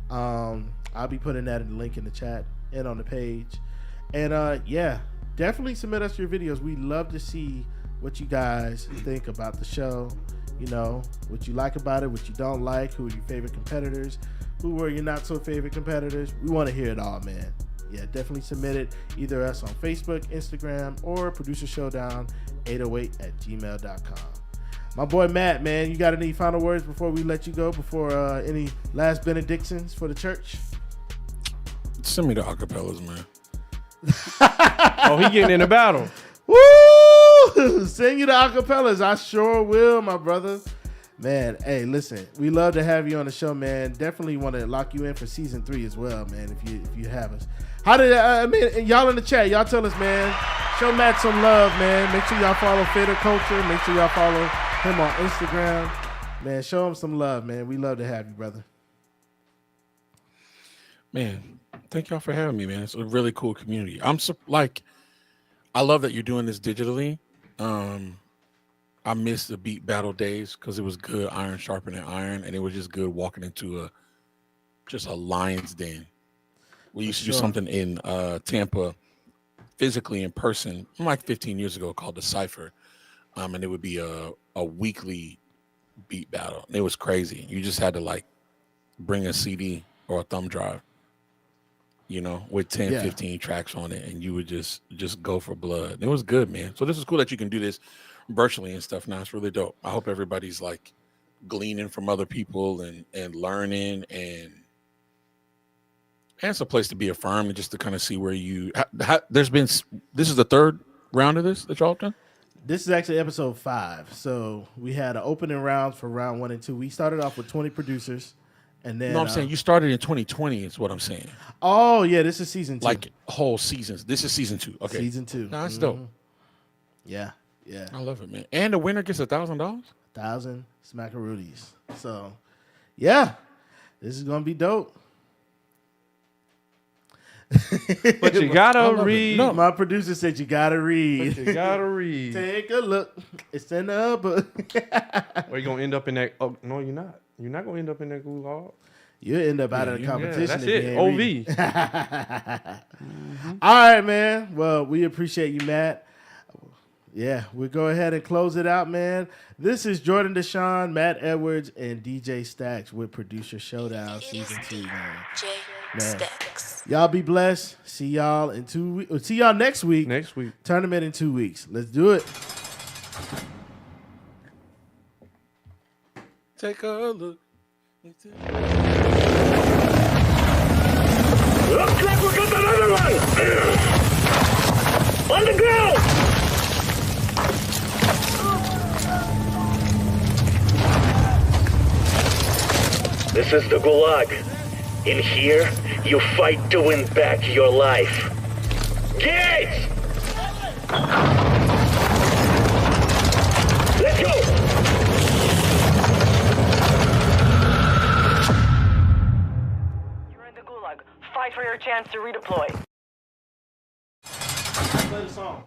I'll be putting that in the link in the chat and on the page. And definitely submit us your videos. We love to see what you guys think about the show. What you like about it, what you don't like, who are your favorite competitors, who are your not so favorite competitors. We want to hear it all, man. Yeah, definitely submit it either us on Facebook, Instagram, or Producer Showdown 808@gmail.com. My boy Matt, man, you got any final words before we let you go? Before any last benedictions for the church? Send me the acapellas, man. Oh, he getting in the battle. Woo! Send you the acapellas. I sure will, my brother. Man, hey, listen, we love to have you on the show, man. Definitely want to lock you in for season 3 as well, man, if you have us. How did y'all in the chat, y'all tell us, man. Show Matt some love, man. Make sure y'all follow Fader Culture. Make sure y'all follow him on Instagram. Man, show him some love, man. We love to have you, brother. Man, thank y'all for having me, man. It's a really cool community. I love that you're doing this digitally. I miss the beat battle days because it was good iron sharpening iron, and it was just good walking into just a lion's den. We used to do something in Tampa physically in person like 15 years ago called the Cypher. And it would be a weekly beat battle. It was crazy. You just had to like bring a CD or a thumb drive, with 10, 15 tracks on it, and you would just go for blood. It was good, man. So this is cool that you can do this virtually and stuff now. It's really dope. I hope everybody's like gleaning from other people and learning, and it's a place to be affirmed and just to kind of see where you this is the third round of this that y'all have done? This is actually episode 5. So we had an opening rounds for round 1 and 2. We started off with 20 producers. And then, no, I'm saying you started in 2020 is what I'm saying. Oh, yeah, this is season 2. Like whole seasons. This is season 2. Okay. Season 2. No, that's dope. Yeah. I love it, man. And the winner gets $1,000? 1,000 smackaroonies. So, yeah, this is going to be dope. But you gotta read. No, my producer said you gotta read. But you gotta read. Take a look. It's in the book. Or you gonna end up in that? Oh no, you're not. You're not gonna end up in that gulag. You'll end up out of the competition. That's if it. OV. All right, man. Well, we appreciate you, Matt. Yeah, we'll go ahead and close it out, man. This is Jordan Deshaun, Matt Edwards, and DJ Stacks with Producer Showdown Season 2, man. Y'all be blessed. See y'all in 2 weeks. See y'all next week. Next week. Tournament in 2 weeks. Let's do it. Take a look. Looks like we got another one! On the ground! This is the Gulag. In here, you fight to win back your life. Gates! Let's go! You're in the Gulag. Fight for your chance to redeploy. Play the song.